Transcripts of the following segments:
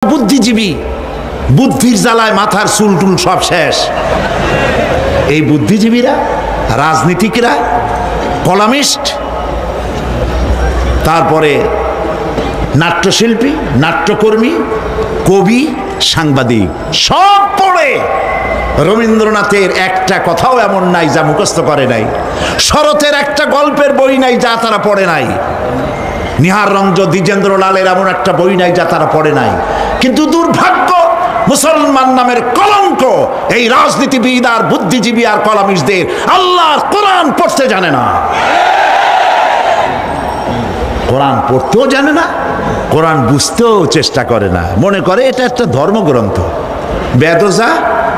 বুদ্ধিজীবী, বুদ্ধির জ্বালায় মাথার চুল টুল সব শেষ। এই বুদ্ধিজীবীরা, রাজনীতিকরা, কলামিস্ট, তারপরে নাট্যশিল্পী, নাট্যকর্মী, কবি, সাংবাদিক সব পড়ে। রবীন্দ্রনাথের একটা কথাও এমন নাই যা মুখস্থ করে নাই, শরতের একটা গল্পের বই নাই যা তারা পড়ে নাই, নিহার রঞ্জ দ্বিজেন্দ্র লালের এমন একটা বই নাই যা তারা পড়ে নাই। কিন্তু দুর্ভাগ্য, মুসলমান নামের কলঙ্ক এই রাজনীতিবিদ আর বুদ্ধিজীবী আর কলামিস্টদের আল্লাহর কোরআন পড়তে জানে না। কোরআন পড়তেও জানে না, কোরআন বুঝতেও চেষ্টা করে না, মনে করে এটা একটা ধর্মগ্রন্থ। বেদোজা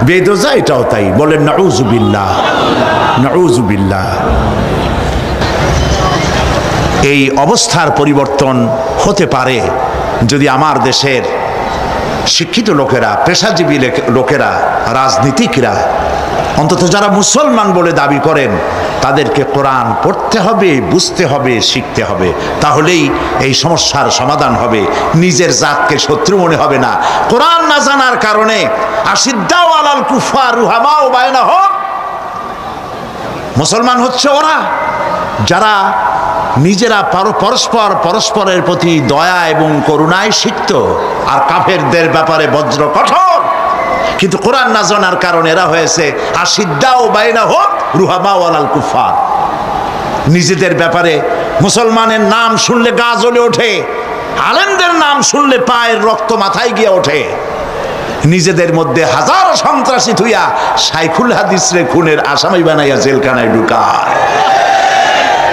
বেদোজা এটাও তাই, বলেন নাউজুবিল্লাহ, নাউজুবিল্লাহ। এই অবস্থার পরিবর্তন হতে পারে যদি আমার দেশের শিক্ষিত লোকেরা, পেশাজীবী লোকেরা, রাজনীতিকরা, অন্তত যারা মুসলমান বলে দাবি করেন, তাদেরকে কোরআন পড়তে হবে, বুঝতে হবে, শিখতে হবে। তাহলেই এই সমস্যার সমাধান হবে। নিজের জাতকে শত্রু মনে হবে না। কোরআন না জানার কারণে আশিদ্দাউ আলাল কুফার রুহামাউ বাইনাহুম, মুসলমান হচ্ছে ওরা যারা নিজেরা পরস্পরের প্রতি দয়া এবং করুণায় শিখত, আর কাফেরদের ব্যাপারে বজ্র কঠোর। কিন্তু কোরআন না জানার কারণে এরা হয়েছে আশিদ্দাউ বাইনাহুম রুহামাউ আলাল কুফার। নিজেদের ব্যাপারে মুসলমানের নাম শুনলে গা জ্বলে ওঠে, আলেমদের নাম শুনলে পায়ের রক্ত মাথায় গিয়ে ওঠে। নিজেদের মধ্যে হাজার সন্ত্রাসী থুইয়া শাইখুল হাদিসরে খুনের আসামি বানাইয়া জেলখানায় ঢুকায়,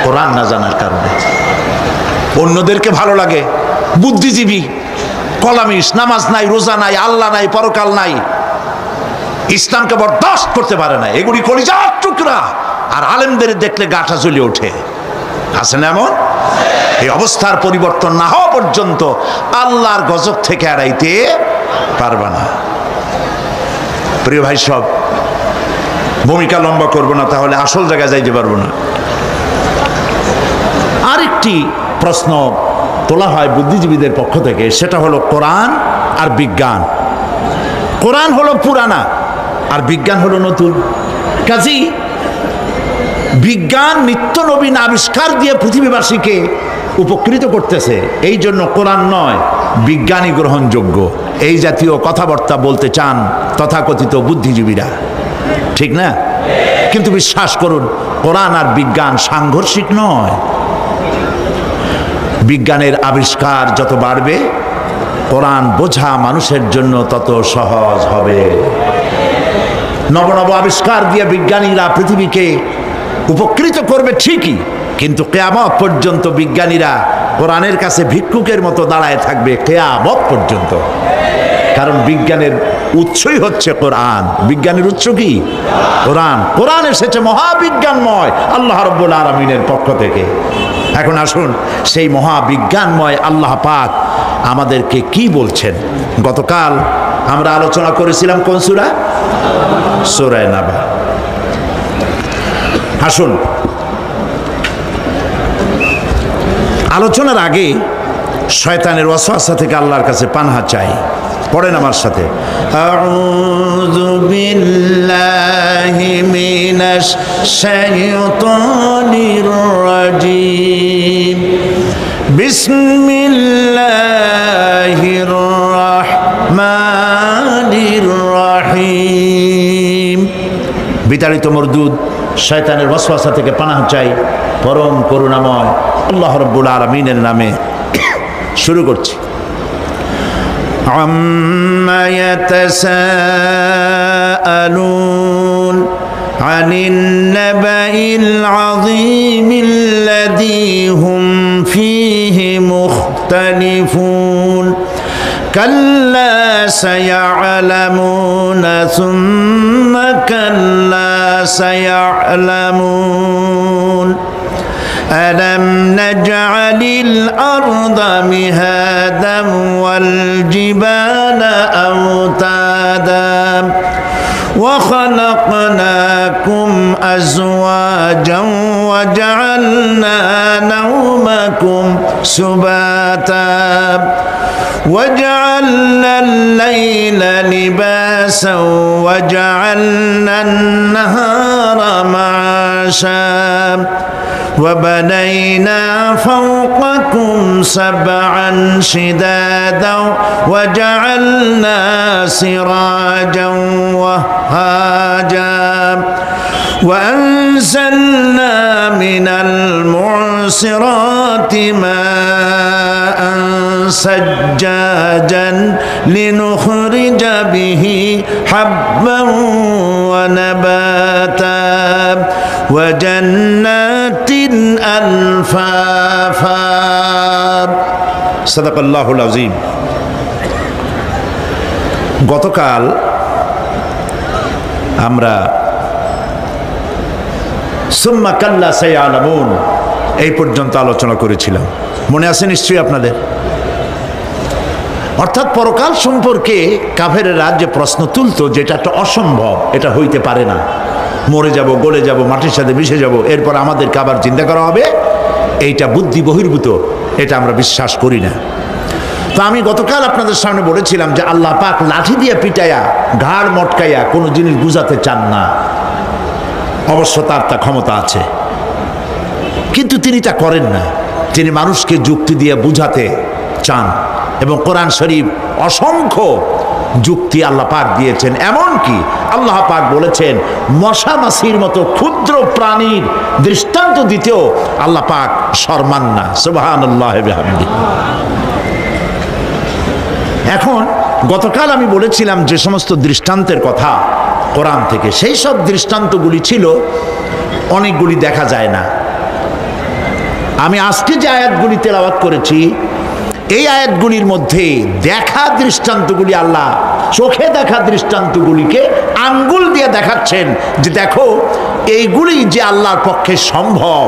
কোরআন না জানার কারণে। অন্যদেরকে ভালো লাগে, বুদ্ধিজীবী, কলামিস্ট, নামাজ নাই, রোজা নাই, আল্লাহ নাই, পরকাল নাই, ইসলামকে বরদাস্ত করতে পারে না, এগুলি কলিজার টুকরা। আর আলেমদের দেখলে গাটা জ্বলে ওঠে। আছে না এমন? এই অবস্থার পরিবর্তন না হওয়া পর্যন্ত আল্লাহর গজব থেকে এড়াইতে পারবে না। প্রিয় ভাই সব, ভূমিকা লম্বা করবো না, তাহলে আসল জায়গায় যাইতে পারবো না। আরেকটি প্রশ্ন তোলা হয় বুদ্ধিজীবীদের পক্ষ থেকে, সেটা হলো কোরআন আর বিজ্ঞান। কোরআন হলো পুরানা আর বিজ্ঞান হলো নতুন। কাজী বিজ্ঞান নিত্য নবীন আবিষ্কার দিয়ে পৃথিবীবাসীকে উপকৃত করতেছে, এই জন্য কোরআন নয় বিজ্ঞানী গ্রহণযোগ্য, এই জাতীয় কথাবার্তা বলতে চান তথাকথিত বুদ্ধিজীবীরা, ঠিক না? কিন্তু বিশ্বাস করুন, কোরআন আর বিজ্ঞান সাংঘর্ষিক নয়। বিজ্ঞানের আবিষ্কার যত বাড়বে, কোরআন বোঝা মানুষের জন্য তত সহজ হবে। নব নব আবিষ্কার দিয়ে বিজ্ঞানীরা পৃথিবীকে উপকৃত করবে ঠিকই, কিন্তু কিয়ামত পর্যন্ত বিজ্ঞানীরা কোরআনের কাছে ভিক্ষুকের মতো দাঁড়ায় থাকবে কিয়ামত পর্যন্ত। কারণ বিজ্ঞানের উৎসই হচ্ছে কোরআন। বিজ্ঞানের উৎস কি? কোরআন। কোরআন এসেছে মহাবিজ্ঞানময় আল্লাহ রাব্বুল আলামিনের পক্ষ থেকে। এখন আসুন, সেই মহাবিজ্ঞানময় আল্লাহ পাক আমাদেরকে কি বলছেন। গতকাল আমরা আলোচনা করেছিলাম কোন সূরা? সূরা নাবা। আসুন, আলোচনার আগে শয়তানের ওয়াসওয়াসা থেকে আল্লাহর কাছে পানাহ চাই। পড়েন আমার সাথে, আউযু বিল্লাহি মিনাশ শাইতানির রাজীম, বিসমিল্লাহির রাহমানির রাহিম। বিতাড়িত মরদুদ শয়তানের ওয়াসওয়াসা থেকে পানাহ চাই পরম করুণাময় আল্লাহ রাব্বুল আলামিনের নামে। শুরু করছি। আম্মা ইয়াতাসাআলুন আনিন নাবাইল আযীমিল্লাযী হুম ফীহি মুখতালিফুন কাল্লা সায়া'লামুনা সুম্মা কাল্লা সায়া'লামুন ألم نجعل الأرض مهادا والجبال أوتادا وخلقناكم أزواجا وجعلنا نومكم سباتا وجعلنا الليل لباسا وجعلنا النهار معاشا وبنينا فوقكم سبعا شدادا وجعلنا سراجا وهاجا وأنزلنا من المعصرات ماء سجاجا لنخرج به حبا ونباتا وجنات ألفافا صدق الله العظيم গতকাল আমরা সুম্মা কাল্লা সায়ালামুন এই পর্যন্ত আলোচনা করেছিলাম, মনে আছে নিশ্চয়ই আপনাদের। অর্থাৎ পরকাল সম্পর্কে কাফেরেরা যে প্রশ্ন তুলতো, যেটা একটা অসম্ভব, এটা হইতে পারে না, মরে যাব, গলে যাব, মাটির সাথে মিশে যাব, এরপর আমাদেরকে আবার চিন্তা করা হবে, এইটা বুদ্ধি বহির্ভূত, এটা আমরা বিশ্বাস করি না। তো আমি গতকাল আপনাদের সামনে বলেছিলাম যে আল্লাহ পাক লাঠি দিয়ে পিটাইয়া, ঘাড় মটকাইয়া কোনো জিনিস বুঝাতে চান না। অবশ্য তার তা ক্ষমতা আছে, কিন্তু তিনি তা করেন না। তিনি মানুষকে যুক্তি দিয়ে বুঝাতে চান, এবং কোরআন শরীফ অসংখ্য যুক্তি আল্লাহ পাক দিয়েছেন। এমনকি আল্লাহ পাক বলেছেন মশা মাছির মতো ক্ষুদ্র প্রাণীর দৃষ্টান্ত দিতেও আল্লাহ পাক শরমান না। সুবহানাল্লাহ ওয়া বিহামদিহি। এখন গতকাল আমি বলেছিলাম যে সমস্ত দৃষ্টান্তের কথা কোরআন থেকে, সেই সব দৃষ্টান্তগুলি ছিল অনেকগুলি দেখা যায় না। আমি আজকে যে আয়াতগুলি তেলাওয়াত করেছি, এই আয়াতগুলির মধ্যে দেখা দৃষ্টান্তগুলি, আল্লাহ চোখে দেখা দৃষ্টান্তগুলিকে আঙ্গুল দিয়ে দেখাচ্ছেন যে দেখো, এইগুলি যে আল্লাহর পক্ষে সম্ভব,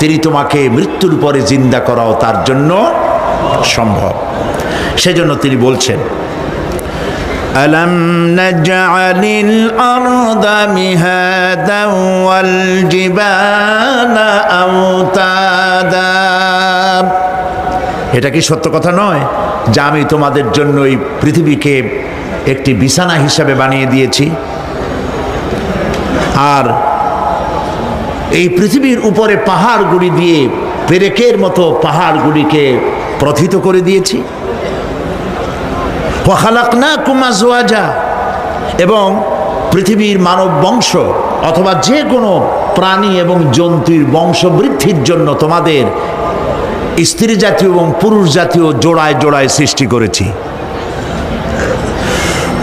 তিনি তোমাকে মৃত্যুর পরে জিন্দা করাও তার জন্য সম্ভব। সেজন্য তিনি বলছেন ألم نجعل الأرض مهادا والجبال أوتادا। এটা কি সত্য কথা নয় যে আমি তোমাদের জন্য এই পৃথিবীকে একটি বিছানা হিসাবে বানিয়ে দিয়েছি, আর এই পৃথিবীর উপরে পাহাড়গুলি দিয়ে পেরেকের মতো পাহাড়গুলিকে প্রথিত করে দিয়েছি। ওয়াখালাকনাকুম আজওয়াজা, এবং পৃথিবীর মানব বংশ অথবা যে কোনো প্রাণী এবং জন্তুর বংশ বৃদ্ধির জন্য তোমাদের স্ত্রী জাতীয় এবং পুরুষ জাতীয় জোড়ায় জোড়ায় সৃষ্টি করেছি।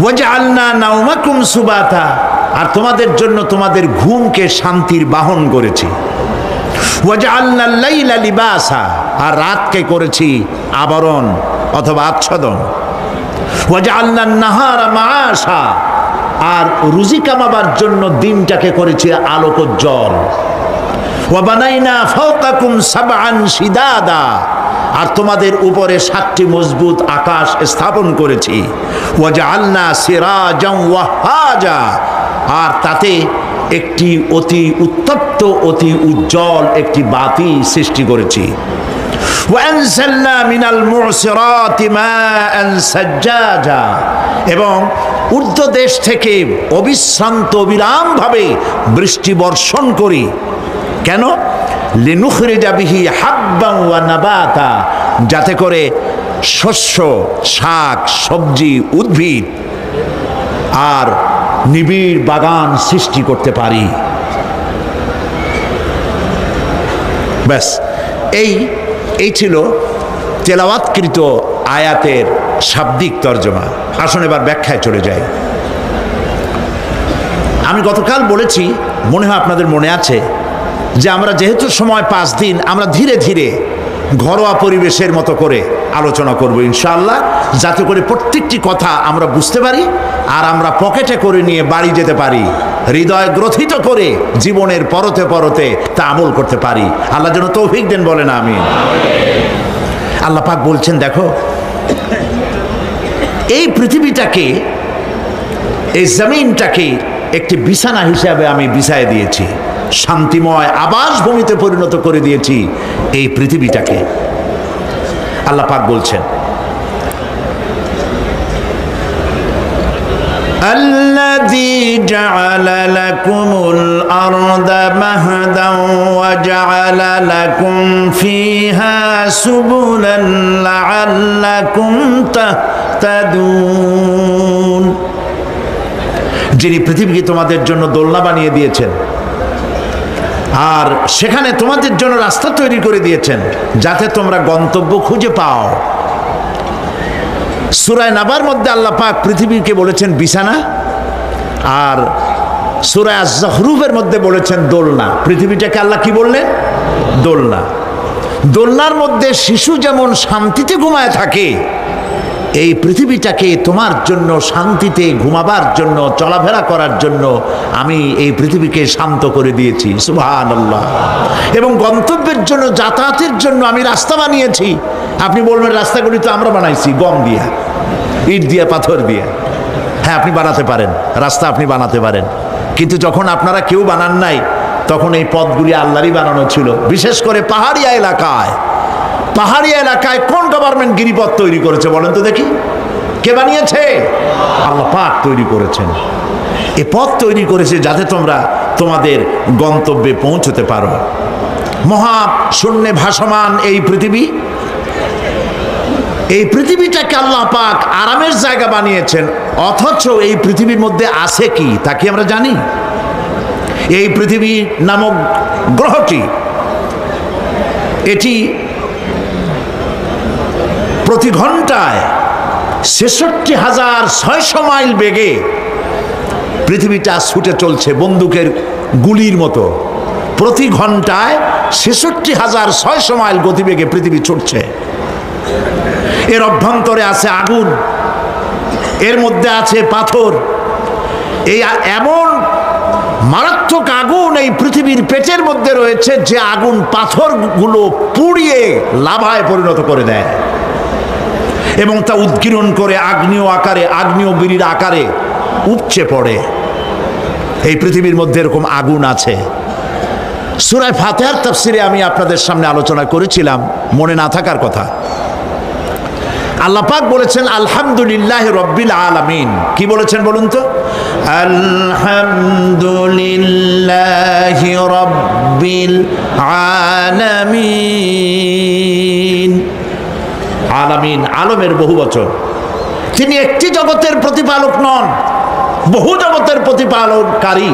ওয়াজআলনা নাওমাকুম সুবাতা, আর তোমাদের জন্য তোমাদের ঘুমকে শান্তির বাহন করেছি। ওয়াজআলনা লাইলা লিবাসা, আর রাতকে করেছি আবরণ অথবা আচ্ছাদন। ওয়াজআলনা নাহারা মাআশা, আর রুজি কামাবার জন্য দিনটাকে করেছি আলোকোজ্জ্বল। ওয়া বানাইনা ফাওকাকুম সাবআন শিদাদা, আর তোমাদের উপরে 7টি মজবুত আকাশ স্থাপন করেছি। ওয়াজআলনা সিরাজাম ওয়াহাজা, আর তাতে একটি অতি উত্তপ্ত, অতি উজ্জ্বল একটি বাতি সৃষ্টি করেছি। ওয়ানজালনা মিনাল মুসিরাতি মাআন সাজ্জাজা, এবং ঊর্ধ্ব দেশ থেকে অবিশ্রান্ত অবিরামভাবে বৃষ্টি বর্ষণ করি। কেন? লিনুখরিজা বিহি হাব্বান ওয়া নাবাতা, যাতে করে শস্য, শাক, সবজি, উদ্ভিদ আর নিবিড় বাগান সৃষ্টি করতে পারি। ব্যাস, এই ছিল তেলাওয়াতকৃত আয়াতের শাব্দিক তর্জমা। আসুন এবার ব্যাখ্যায় চলে যাই। আমি গতকাল বলেছি, মনে হয় আপনাদের মনে আছে, যে আমরা যেহেতু সময় 5 দিন, আমরা ধীরে ধীরে ঘরোয়া পরিবেশের মতো করে আলোচনা করব ইনশাআল্লাহ, যাতে করে প্রত্যেকটি কথা আমরা বুঝতে পারি আর আমরা পকেটে করে নিয়ে বাড়ি যেতে পারি, হৃদয় গ্রথিত করে জীবনের পরতে পরতে তা আমল করতে পারি। আল্লাহ যেন তৌফিক দেন, বলেন আমিন। আল্লাহ পাক বলছেন, দেখো এই পৃথিবীটাকে, এই জমিনটাকে একটি বিছানা হিসাবে আমি বিছায় দিয়েছি, শান্তিময় আবাস ভূমিতে পরিণত করে দিয়েছি এই পৃথিবীটাকে। আল্লাহ পাক বলছেন الذي جعل لكم الأرض مهدا وجعل لكم فيها سبلا لعلكم تهتدون যিনি পৃথিবীকে তোমাদের জন্য দোলনা বানিয়ে দিয়েছেন আর সেখানে তোমাদের জন্য রাস্তা তৈরি করে দিয়েছেন যাতে তোমরা গন্তব্য খুঁজে পাও। সূরা নাবার মধ্যে আল্লাহ পাক পৃথিবীকে বলেছেন বিছানা, আর সূরা আয-যুখরুফের মধ্যে বলেছেন দোলনা। পৃথিবীটাকে আল্লাহ কি বললেন? দোলনা। দোলনার মধ্যে শিশু যেমন শান্তিতে ঘুমায় থাকে, এই পৃথিবীটাকে তোমার জন্য শান্তিতে ঘুমাবার জন্য, চলাফেরা করার জন্য আমি এই পৃথিবীকে শান্ত করে দিয়েছি। সুবহানাল্লাহ। এবং গন্তব্যের জন্য, যাতায়াতের জন্য আমি রাস্তা বানিয়েছি। আপনি বলবেন রাস্তাগুলি তো আমরা বানাইছি গম দিয়া, ইট দিয়া, পাথর দিয়া। হ্যাঁ, আপনি বানাতে পারেন, রাস্তা আপনি বানাতে পারেন, কিন্তু যখন আপনারা কেউ বানান নাই তখন এই পথগুলি আল্লাহরই বানানো ছিল। বিশেষ করে পাহাড়িয়া এলাকায়, পাহাড়িয়া এলাকায় কোন গভর্নমেন্ট গিরিপথ তৈরি করেছে বলেন তো দেখি? কে বানিয়েছে? আল্লাহ পাক তৈরি করেছেন। এ পথ তৈরি করেছে যাতে তোমরা তোমাদের গন্তব্যে পৌঁছতে পারো। মহা শূন্যে ভাসমান এই পৃথিবী, এই পৃথিবীটাকে আল্লাহ পাক আরামের জায়গা বানিয়েছেন, অথচ এই পৃথিবীর মধ্যে আছে কি তা কি আমরা জানি? এই পৃথিবী নামক গ্রহটি, এটি প্রতি ঘন্টায় ৬৬,৬০০ মাইল বেগে পৃথিবীটা ছুটে চলছে বন্দুকের গুলির মতো। প্রতি ঘন্টায় ৬৬,৬০০ মাইল গতিবেগে পৃথিবী ছুটছে। এর অভ্যন্তরে আছে আগুন, এর মধ্যে আছে পাথর। এই এমন মারাত্মক আগুন এই পৃথিবীর পেটের মধ্যে রয়েছে যে আগুন পাথরগুলো পুড়িয়ে লাভায় পরিণত করে দেয় এবং তা উদ্গীরণ করে আগ্নেয় আকারে, আগ্নেয়গিরির আকারে উপচে পড়ে। এই পৃথিবীর মধ্যে এরকম আগুন আছে। সূরা ফাতিহার তাফসিরে আমি আপনাদের সামনে আলোচনা করেছিলাম, মনে না থাকার কথা। আল্লাহ পাক বলেছেন আলহামদুলিল্লাহ রব্বিল আলামিন। কি বলেছেন বলুন তো? আলহামদুলিল্লাহ রব্বিল আলামিন। আলামিন, আলমের বহু বচন। তিনি একটি জগতের প্রতিপালক নন, বহু জগতের প্রতিপালনকারী।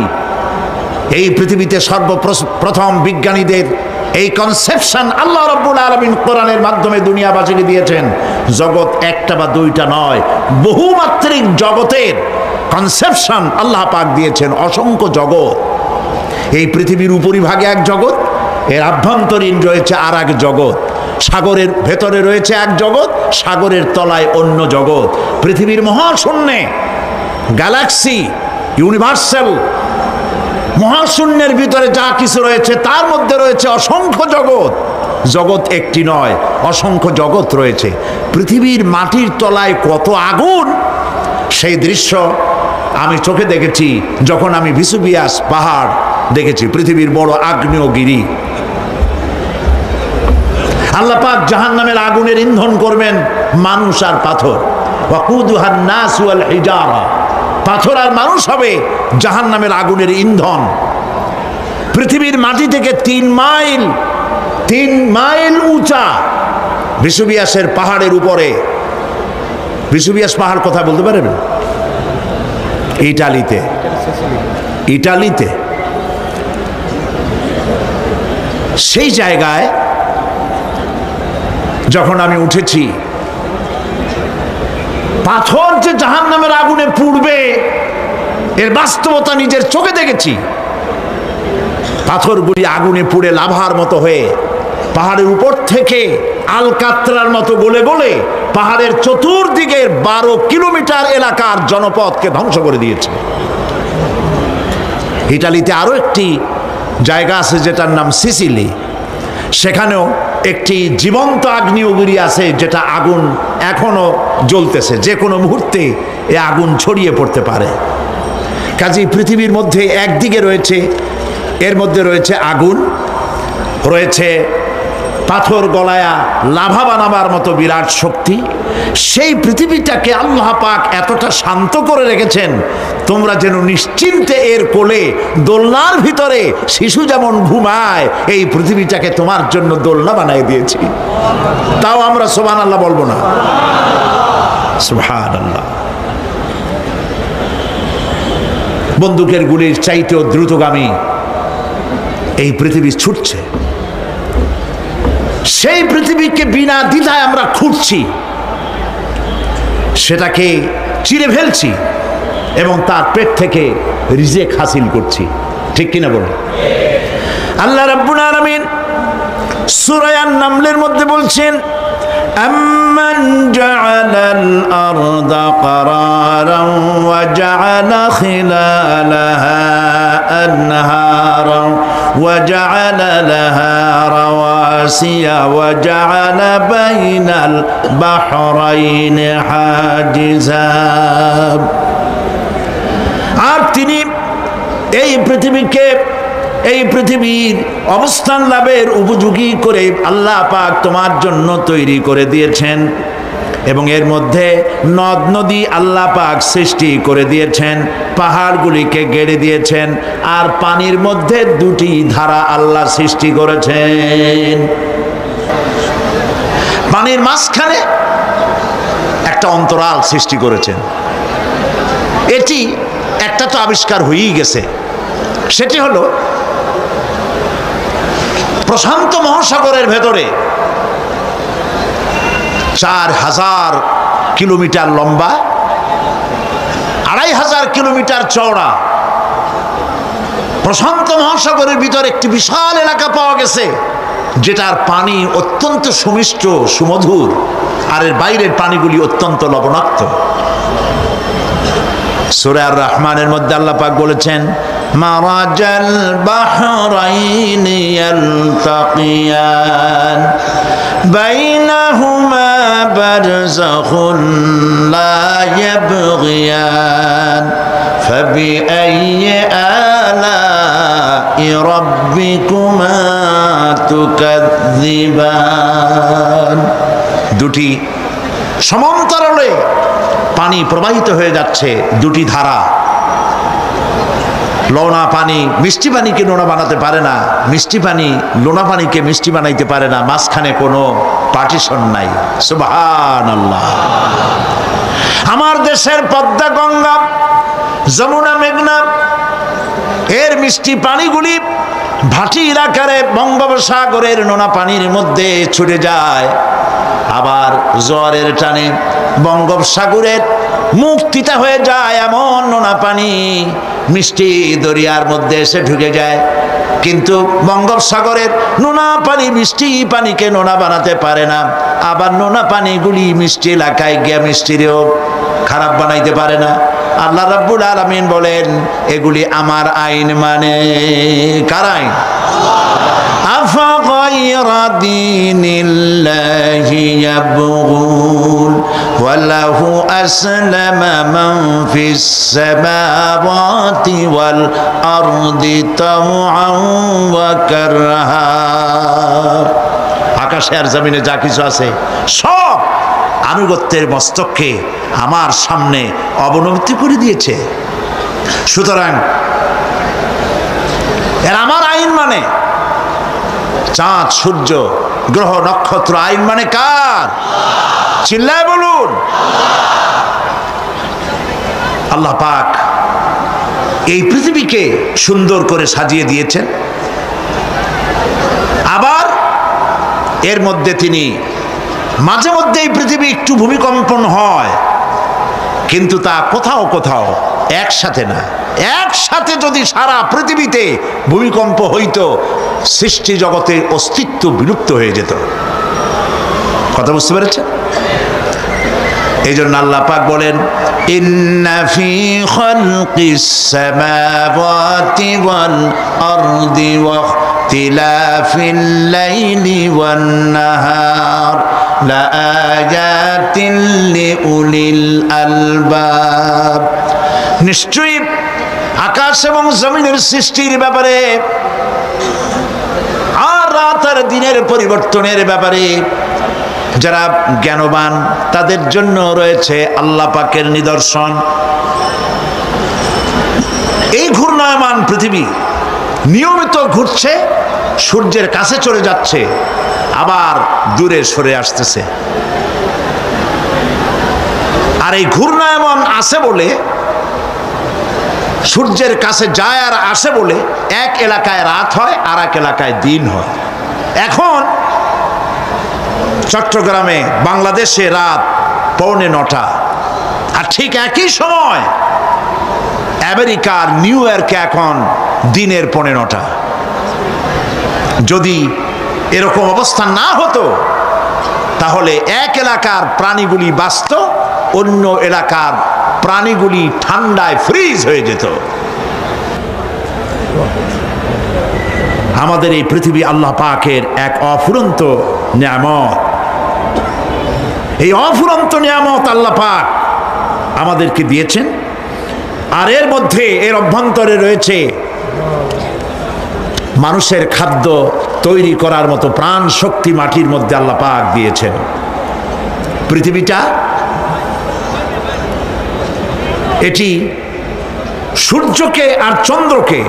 এই পৃথিবীতে সর্বপ্রথম বিজ্ঞানীদের এই কনসেপশন আল্লাহ রাব্বুল আলামিন কোরআনের মাধ্যমে দুনিয়াবাসীকে দিয়েছেন। জগৎ একটা বা দুইটা নয়, বহুমাত্রিক জগতের কনসেপশন আল্লাহ পাক দিয়েছেন, অসংখ্য জগৎ। এই পৃথিবীর উপরিভাগে এক জগৎ, এর আভ্যন্তরীণ রয়েছে আর এক জগৎ। সাগরের ভেতরে রয়েছে এক জগৎ, সাগরের তলায় অন্য জগৎ। পৃথিবীর মহাশূন্যে, গ্যালাক্সি, ইউনিভার্সাল মহাশূন্যের ভিতরে যা কিছু রয়েছে তার মধ্যে রয়েছে অসংখ্য জগৎ। জগৎ একটি নয়, অসংখ্য জগৎ রয়েছে। পৃথিবীর মাটির তলায় কত আগুন, সেই দৃশ্য আমি চোখে দেখেছি যখন আমি ভিসুভিয়াস পাহাড় দেখেছি, পৃথিবীর বড় আগ্নেয়গিরি। আল্লাহ পাক জাহান্নামের আগুনের ইন্ধন করবেন মানুষ আর পাথর। ওয়াকুদুহান নাস ওয়াল হিজারা, পাথর আর মানুষ হবে জাহান্নামের আগুনের ইন্ধন। পৃথিবীর মাটি থেকে ৩ মাইল উঁচা ভিসুভিয়াসের পাহাড়ের উপরে। ভিসুভিয়াস পাহাড় কোথায় বলতে পারেন? ইটালিতে। ইটালিতে সেই জায়গায় যখন আমি উঠেছি, পাথর যে জাহান্নামের আগুনে পুড়বে এর বাস্তবতা নিজের চোখে দেখেছি। পাথরগুলি আগুনে পুড়ে লাভার মতো হয়ে পাহাড়ের উপর থেকে আলকাতরার মতো গলে গলে পাহাড়ের চতুর্দিকের 12 কিলোমিটার এলাকার জনপদকে ধ্বংস করে দিয়েছে। ইটালিতে আরো একটি জায়গা আছে যেটার নাম সিসিলি। সেখানেও একটি জীবন্ত আগ্নেয়গিরি আছে, যেটা আগুন এখনো জ্বলতেছে, যে কোনো মুহূর্তে এ আগুন ছড়িয়ে পড়তে পারে। কাজেই পৃথিবীর মধ্যে একদিকে রয়েছে, এর মধ্যে রয়েছে আগুন, রয়েছে পাথর গলায়া লাভা বানাবার মতো বিরাট শক্তি, সেই পৃথিবীটাকে আল্লাহ পাক এতটা শান্ত করে রেখেছেন তোমরা যেন নিশ্চিন্তে এর কোলে দোলনার ভিতরে শিশু যেমন ঘুমায়, এই পৃথিবীটাকে তোমার জন্য দোলনা বানিয়ে দিয়েছি। তাও আমরা সুবহানাল্লাহ বলবো না? সুবহানাল্লাহ। বন্দুকের গুলির চাইতেও দ্রুতগামী এই পৃথিবী ছুটছে। সেই পৃথিবীকে বিনা দ্বিধায় আমরা খুঁজছি, সেটাকে চিরে ফেলছি এবং তার পেট থেকে রিজেক হাসিল করছি। ঠিক কিনা বলুন? আল্লাহ রাব্বুল আলামিন সূরা আন-নামলের মধ্যে বলছেন, أَمَّنْ جَعَلَ الْأَرْضَ قَرَارًا وَجَعَلَ خِلَالَهَا أَنْهَارًا وَجَعَلَ لَهَا رَوَاسِيَ وَجَعَلَ بَيْنَ الْبَحْرَيْنِ حَاجِزًا। আর তিনি এই পৃথিবীকে, এই পৃথিবীর অবস্থান লাভের উপযোগী করে আল্লাহ পাক তোমার জন্য তৈরি করে দিয়েছেন এবং এর মধ্যে নদ নদী আল্লাহ পাক সৃষ্টি করে দিয়েছেন, পাহাড়গুলিকে গেড়ে দিয়েছেন, আর পানির মধ্যে দুটি ধারা আল্লাহ সৃষ্টি করেছেন। পানির মাঝখানে একটা অন্তরাল সৃষ্টি করেছেন। এটি একটা তো আবিষ্কার হয়েই গেছে, সেটি হলো প্রশান্ত মহাসাগরের ভেতরে 4000 কিলোমিটার লম্বা, 2500 কিলোমিটার চওড়া প্রশান্ত মহাসাগরের ভিতরে একটি বিশাল এলাকা পাওয়া গেছে, যেটার পানি অত্যন্ত সুমিষ্ট সুমধুর, আর এর বাইরের পানিগুলি অত্যন্ত লবণাক্ত। সূরা আর রহমানের মধ্যে আল্লাহ পাক বলেছেন, মারাজাল বাহরাইনি ইয়ালতাকিয়ান বাইনাহুমা বারযাখুন লা ইয়াবগিয়ান ফাবিআইয়ি আলাই রাব্বিকুমা তুকাযযিবান। দুটি সমান্তরালে পানি প্রবাহিত হয়ে যাচ্ছে, দুটি ধারা। লোনা পানি মিষ্টি পানিকে লোনা বানাতে পারে না, মিষ্টি পানি লোনা পানিকে মিষ্টি বানাইতে পারে না, মাঝখানে কোনো পার্টিশন নাই। সুবহানাল্লাহ। আমার দেশের পদ্মা, গঙ্গা, যমুনা, মেঘনা এর মিষ্টি পানিগুলি ভাটি এলাকারে বঙ্গোপসাগরের নোনা পানির মধ্যে ছুটে যায়, আবার জোয়ারের টানে বঙ্গোপসাগরের মুখ তিতা হয়ে যায়, এমন নোনা পানি মিষ্টি দরিয়ার মধ্যে এসে ঢুকে যায়। কিন্তু বঙ্গোপসাগরের নোনা পানি মিষ্টি পানিকে নোনা বানাতে পারে না, আবার নোনা পানিগুলি মিষ্টি এলাকায় গিয়ে মিষ্টিরেও খারাপ বানাইতে পারে না। আল্লাহ রাব্বুল আলামিন বলেন, এগুলি আমার আইন। মানে কার আইন? আফাগায়রা দীনিল্লাহি ইয়াবগুন ওয়ালাহু আসলামা মান ফিস সামাওয়াতি ওয়াল আরদি তাওআন ওয়া কারহা। আকাশে আর জমিনে যা কিছু আছে সব আনুগত্যের মস্তককে আমার সামনে অবনতি করে দিয়েছে। সুতরাং এর আমার আইন মানে, চাঁদ সূর্য গ্রহ নক্ষত্র আইন মানে কার? চিল্লায় বলুন। আল্লাহ পাক এই পৃথিবীকে সুন্দর করে সাজিয়ে দিয়েছেন, আবার এর মধ্যে তিনি মাঝে মধ্যে এই পৃথিবী একটু ভূমিকম্পন হয়, কিন্তু তা কোথাও কোথাও একসাথে না। একসাথে যদি সারা পৃথিবীতে ভূমিকম্প হইতো, সৃষ্টি জগতের অস্তিত্ব বিলুপ্ত হয়ে যেত। কথা বুঝতে পেরেছেন? এই জন্য আল্লাহ পাক বলেন, ইন্না ফি খালকিস সামাওয়াতি ওয়াল আরদি ওয়া ইখতিলাফিল লাইলি ওয়ান নাহার লাআয়াতিন লিউলিল আলবাব। নিশ্চয়ই আকাশ এবং জমিনের সৃষ্টির ব্যাপারে আর রাত ব্যাপারে, দিনের পরিবর্তনের ব্যাপারে যারা জ্ঞানবান তাদের জন্য রয়েছে আল্লাহ পাকের নিদর্শন। এই ঘূর্ণায়মান পৃথিবী নিয়মিত ঘুরছে, সূর্যের কাছে চলে যাচ্ছে, আবার দূরে সরে আসতেছে। আর এই ঘূর্ণায়মান আসে বলে, সূর্যের কাছে যায় আর আসে বলে এক এলাকায় রাত হয় আর এক এলাকায় দিন হয়। এখন চট্টগ্রামে, বাংলাদেশে রাত 8:45, আর ঠিক একই সময় আমেরিকার নিউ ইয়র্কে এখন দিনের 9:15। যদি এরকম অবস্থা না হতো তাহলে এক এলাকার প্রাণীগুলি বাঁচত, অন্য এলাকার প্রাণীগুলি ঠান্ডায় ফ্রিজ হয়ে যেত। আমাদের এই পৃথিবী আল্লাহ পাকের এক অফুরন্ত নিয়ামত। এই অফুরন্ত নিয়ামত আল্লাহ পাক আমাদেরকে দিয়েছেন, আর এর মধ্যে, এর অভ্যন্তরে রয়েছে মানুষের খাদ্য তৈরি করার মতো প্রাণ শক্তি মাটির মধ্যে আল্লাহ পাক দিয়েছেন। পৃথিবীটা এটি সূর্যকে আর চন্দ্রকে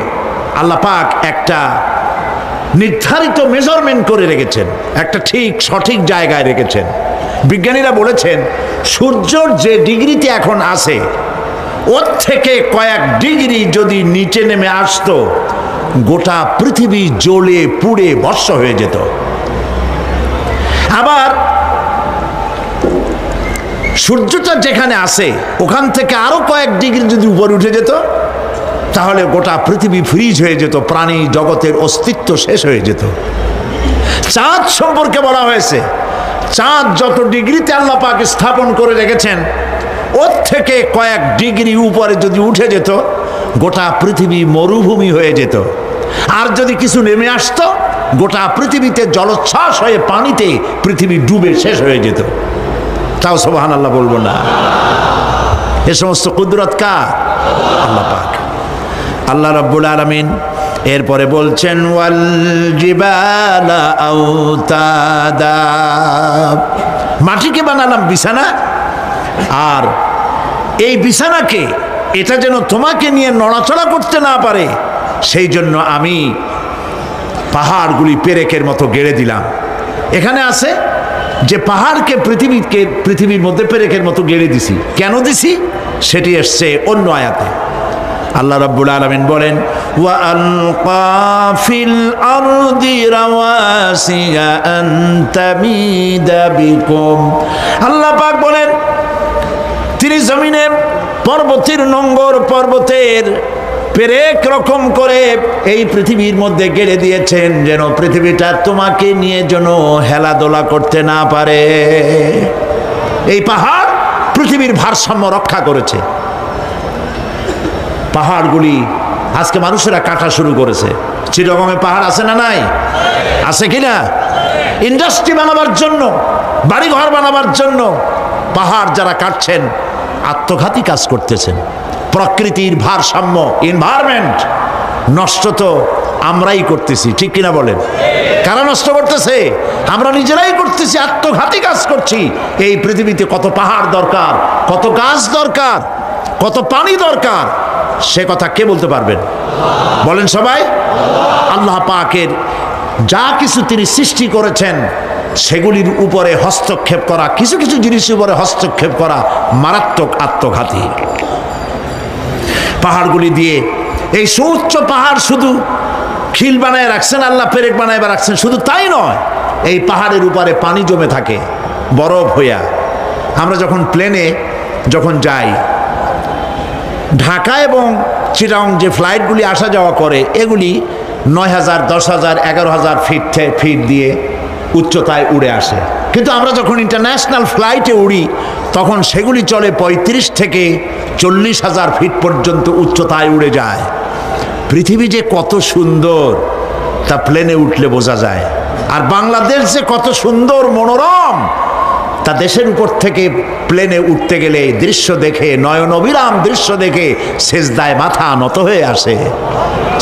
আল্লাহ পাক একটা নির্ধারিত মেজারমেন্ট করে রেখেছেন, একটা ঠিক সঠিক জায়গায় রেখেছেন। বিজ্ঞানীরা বলেছেন সূর্যর যে ডিগ্রিতে এখন আছে, ওর থেকে কয়েক ডিগ্রি যদি নিচে নেমে আসতো, গোটা পৃথিবী জ্বলে পুড়ে ভস্ম হয়ে যেত। আবার সূর্যটা যেখানে আছে ওখান থেকে আরো কয়েক ডিগ্রি যদি উপরে উঠে যেত, তাহলে গোটা পৃথিবী ফ্রিজ হয়ে যেত, প্রাণী জগতের অস্তিত্ব শেষ হয়ে যেত। চাঁদ সম্পর্কে বলা হয়েছে, চাঁদ যত ডিগ্রিতে আল্লাহ পাক স্থাপন করে রেখেছেন, ওর থেকে কয়েক ডিগ্রি উপরে যদি উঠে যেত, গোটা পৃথিবী মরুভূমি হয়ে যেত। আর যদি কিছু নেমে আসতো, গোটা পৃথিবীতে জলোচ্ছ্বাস হয়ে পানিতে পৃথিবী ডুবে শেষ হয়ে যেত। তাও সুবহানাল্লাহ বলবো না? এ সমস্ত কুদরত কার? আল্লাহ পাক। আল্লাহ রাব্বুল আলামিন এরপরে বলছেন ওয়াল জিবালা আওতাদা, মাটিকে বানালাম বিছানা, আর এই বিছানাকে এটা যেন তোমাকে নিয়ে নড়াচড়া করতে না পারে, সেই জন্য আমি পাহাড়গুলি পেরেকের মতো গেড়ে দিলাম। এখানে আছে যে পাহাড়কে পৃথিবীর মধ্যে পেরেকের মতো গেড়ে দিছি। কেন দিছি সেটি এসছে অন্য আয়াতে। আল্লাহ রাব্বুল আলামিন বলেন ওয়া আলকা ফিল আরদি রাওয়াসিয়া আন তামিদা বিকুম, আল্লাহ পাক বলেন তিনি জমিনে পর্বতের নোঙ্গর, পর্বতের পেরেক রকম করে এই পৃথিবীর মধ্যে গেড়ে দিয়েছেন, যেন পৃথিবীটা তোমাকে নিয়ে যেন হেলাদোলা করতে না পারে। এই পাহাড় পৃথিবীর ভারসাম্য রক্ষা করেছে। পাহাড়গুলি আজকে মানুষেরা কাটা শুরু করেছে। চিরগমে পাহাড় আছে না নাই? আছে কিনা? ইন্ডাস্ট্রি বানাবার জন্য, বাড়িঘর বানাবার জন্য পাহাড় যারা কাটছেন আত্মঘাতী কাজ করতেছেন। প্রকৃতির ভারসাম্য, এনভায়রনমেন্ট নষ্ট তো আমরাই করতেছি, ঠিক কিনা বলেন? কারা নষ্ট করতেছে? আমরা নিজেরাই করতেছি, আত্মঘাতী কাজ করছি। এই পৃথিবীতে কত পাহাড় দরকার, কত গাছ দরকার, কত পানি দরকার, সে কথা কে বলতে পারবেন? বলেন সবাই। আল্লাহ পাকের যা কিছু তিনি সৃষ্টি করেছেন সেগুলির উপরে হস্তক্ষেপ করা, কিছু কিছু জিনিসের উপরে হস্তক্ষেপ করা মারাত্মক আত্মঘাতী। পাহাড়গুলি দিয়ে এই সুউচ্চ পাহাড় শুধু খিল বানায় রাখছেন আল্লাহ, পেরেক বানায় রাখছেন, শুধু তাই নয়, এই পাহাড়ের উপরে পানি জমে থাকে বরফ হইয়া। আমরা যখন প্লেনে যখন যাই, ঢাকা এবং চিটাগং যে ফ্লাইটগুলি আসা যাওয়া করে, এগুলি 9,000, 10,000, 11,000 ফিট দিয়ে উচ্চতায় উড়ে আসে। কিন্তু আমরা যখন ইন্টারন্যাশনাল ফ্লাইটে উড়ি তখন সেগুলি চলে 35 থেকে 40,000 ফিট পর্যন্ত উচ্চতায় উড়ে যায়। পৃথিবী যে কত সুন্দর তা প্লেনে উঠলে বোঝা যায়। আর বাংলাদেশ যে কত সুন্দর মনোরম তা দেশের উপর থেকে প্লেনে উঠতে গেলে দৃশ্য দেখে, নয়ন অবিরাম দৃশ্য দেখে সেজদায় মাথা নত হয়ে আসে।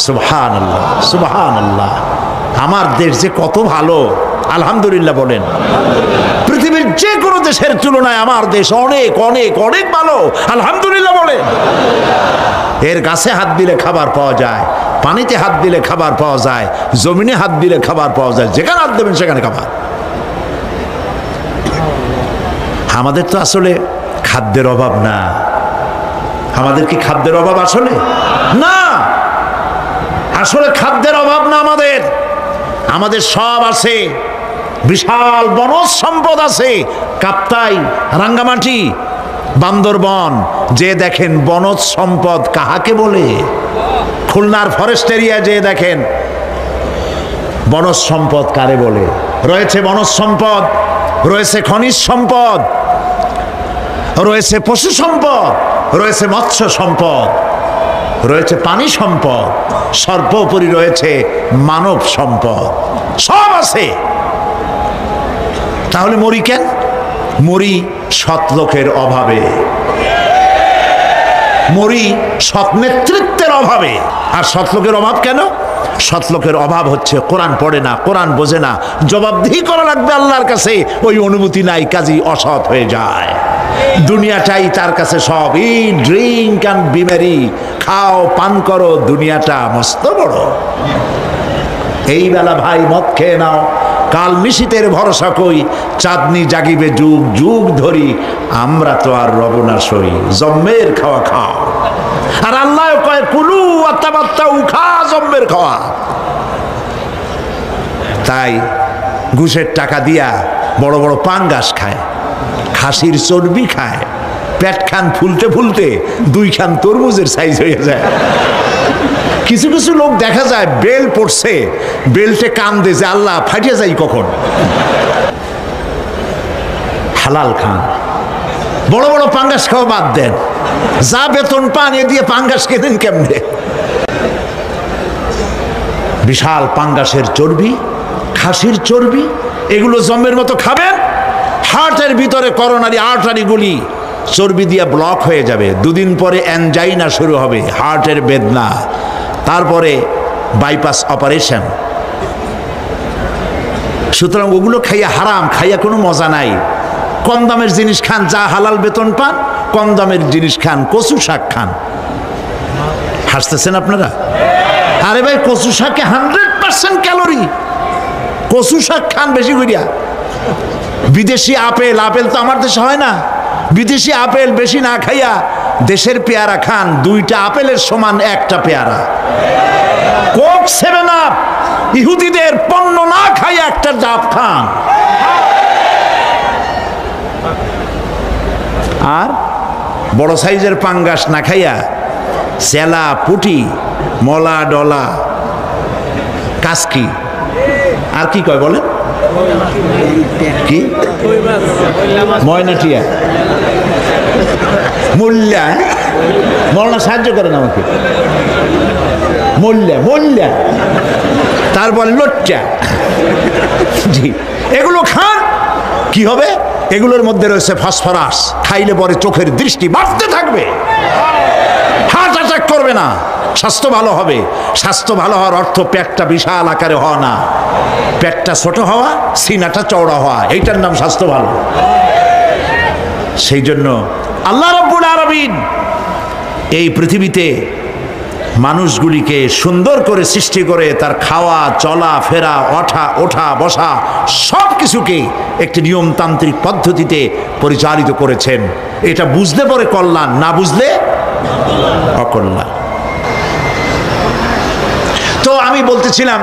সুবহানাল্লাহ, সুবহানাল্লাহ। আমার দেশ যে কত ভালো, আলহামদুলিল্লাহ বলেন। পৃথিবীর যে কোনো দেশের তুলনায় আমার দেশ অনেক অনেক অনেক ভালো, আলহামদুলিল্লাহ বলেন। এর গাছে হাত দিলে খাবার পাওয়া যায়, পানিতে হাত দিলে খাবার পাওয়া যায়, জমিনে হাত দিলে খাবার পাওয়া যায়, যেখানে হাত দেবেন সেখানে খাবার। আমাদের তো আসলে খাদ্যের অভাব না। আমাদের কি খাদ্যের অভাব আসলে? না, আসলে খাদ্যের অভাব না। আমাদের সব আছে, বিশাল বনজ সম্পদ আছে। কাপ্তাই, রাঙ্গামাটি, বান্দরবন যে দেখেন বনজ সম্পদ কাহাকে বলে। খুলনার ফরেস্ট এরিয়া যে দেখেন বনজ সম্পদ কারে বলে। রয়েছে বনজ সম্পদ, রয়েছে খনিজ সম্পদ, রয়েছে পশু সম্পদ, রয়েছে মৎস্য সম্পদ, রয়েছে পানি সম্পদ, সর্বোপরি রয়েছে মানব সম্পদ। সব আছে। তাহলে মরি কেন? মরি সৎ লোকের অভাবে, মরি সৎ নেতৃত্বের অভাবে। আর সৎ লোকের অভাব কেন? সৎ লোকের অভাব হচ্ছে কোরআন পড়ে না, কোরআন বোঝে না, জবাবদিহি করা লাগবে আল্লাহর কাছে, ওই অনুমতি নাই, কাজী অসৎ হয়ে যায়। দুনিয়াটাই তার কাছে সব। ইট, ড্রিঙ্ক অ্যান্ড বি মেরি, খাও পান করো, দুনিয়াটা মস্ত বড়। এই বেলা ভাই মদ খেয়ে নাও, কাল নিশীতের ভরসা কই, চাঁদনি জাগিবে যুগ যুগ ধরি, আমরা তো আর রব না সই, জম্মের খাওয়া খাও। আর আল্লাহ কয় কুলু আত্মাবাত্তাউ, খা জম্মের খাওয়া। তাই ঘুষের টাকা দিয়া বড় বড় পাঙ্গাস খায়, খাসির চর্বি খায়, পেট খান ফুলতে ফুলতে 2 খান তরমুজের সাইজ হয়ে যায়। কিছু কিছু লোক দেখা যায় বেল পড়ছে, বেল্টে কান দিয়েছে, আল্লাহ ফাটিয়ে যাই কখন। হালাল খান, বড় বড় পাঙ্গাস খাওয়া বাদ দেন, যা বেতন পান এ দিয়ে পাঙ্গাস কেনেন কেমনে? বিশাল পাঙ্গাসের চর্বি, খাসির চর্বি, এগুলো জম্মের মতো খাবেন, হার্টের ভিতরে করোনারি আর্টারিগুলি চর্বি দিয়ে ব্লক হয়ে যাবে। 2 দিন পরে অ্যানজাইনা শুরু হবে, হার্টের বেদনা, তারপরে বাইপাস অপারেশন। সুতরাং ওগুলো খাইয়া হারাম, খাইয়া কোনো মজা নাই। কম দামের জিনিস খান, যা হালাল বেতন পান, কম দামের জিনিস খান, কচু শাক খান। হাসতেছেন আপনারা? আরে ভাই, কচু শাকে 100% ক্যালোরি। কচু শাক খান বেশি করিয়া। বিদেশি আপেল, আপেল তো আমার দেশে হয় না, বিদেশি আপেল বেশি না খাইয়া দেশের পেয়ারা খান, 2টা আপেলের সমান 1টা পেয়ারা। কোক 7 আপ ইহুদিদের পণ্য না খাইয়া 1টা ডাব খান। আর বড় সাইজের পাঙ্গাস না খাইয়া চেলা, পুটি, মলা, ডলা, কাসকি, আর কি কয় বলেন, কি ময়নাটিয়া, মোল্লা, মৌলানা সাহায্য করেন আমাকে, মোল্লা মোল্লা, তারপর লোট্টা, জি, এগুলো খান। কি হবে? এগুলোর মধ্যে রয়েছে ফসফরাস, খাইলে পরে চোখের দৃষ্টি বাড়তে থাকবে, হার্ট অ্যাটাক করবে না, স্বাস্থ্য ভালো হবে। স্বাস্থ্য ভালো হওয়ার অর্থ পেটটা বিশাল আকারে হওয়া না, পেটটা ছোট হওয়া, সিনাটা চওড়া হওয়া, এইটার নাম স্বাস্থ্য ভালো। সেই জন্য আল্লাহ রাব্বুল আলামিন এই পৃথিবীতে মানুষগুলিকে সুন্দর করে সৃষ্টি করে তার খাওয়া, চলা ফেরা, ওঠা বসা সব কিছুকে একটি নিয়মতান্ত্রিক পদ্ধতিতে পরিচালিত করেছেন। এটা বুঝলে পরে কল্যাণ, না বুঝলে অকল্যাণ। তো আমি বলতেছিলাম,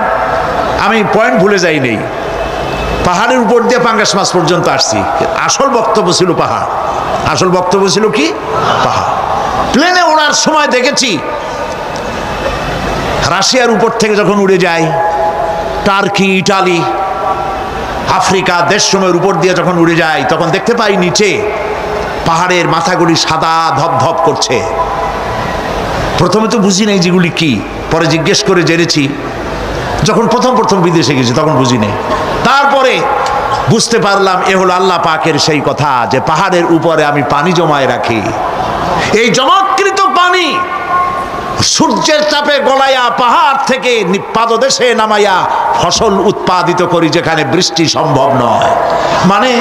আমি পয়েন্ট ভুলে যাই নেই, পাহাড়ের উপর দিয়ে পাঙ্গাস মাছ পর্যন্ত আসছি। আসল বক্তব্য ছিল পাহাড়, আসল বক্তব্য ছিল কি? পাহাড়। প্লেনে ওড়ার সময় দেখেছি রাশিয়ার উপর থেকে যখন উড়ে যায়, টার্কি, ইটালি, আফ্রিকা দেশসমূহের উপর দিয়ে যখন উড়ে যায়, তখন দেখতে পাই নিচে পাহাড়ের মাথাগুলি সাদা ধপধপ করছে। প্রথমে তো বুঝি নাই যেগুলি কি, পরে জিজ্ঞেস করে জেনেছি। যখন প্রথম বিদেশে গেছি তখন বুঝি নাই, তারপরে বুঝতে পারলাম এ হলো আল্লাহ পাকের সেই কথা যে পাহাড়ের উপরে আমি পানি জমায় রাখি। এই জমাকৃত পানি সূর্যের তাপে গলাইয়া পাহাড় থেকে পাদদেশে নামাইয়া ফসল উৎপাদিত করি যেখানে বৃষ্টি সম্ভব নয়। মানে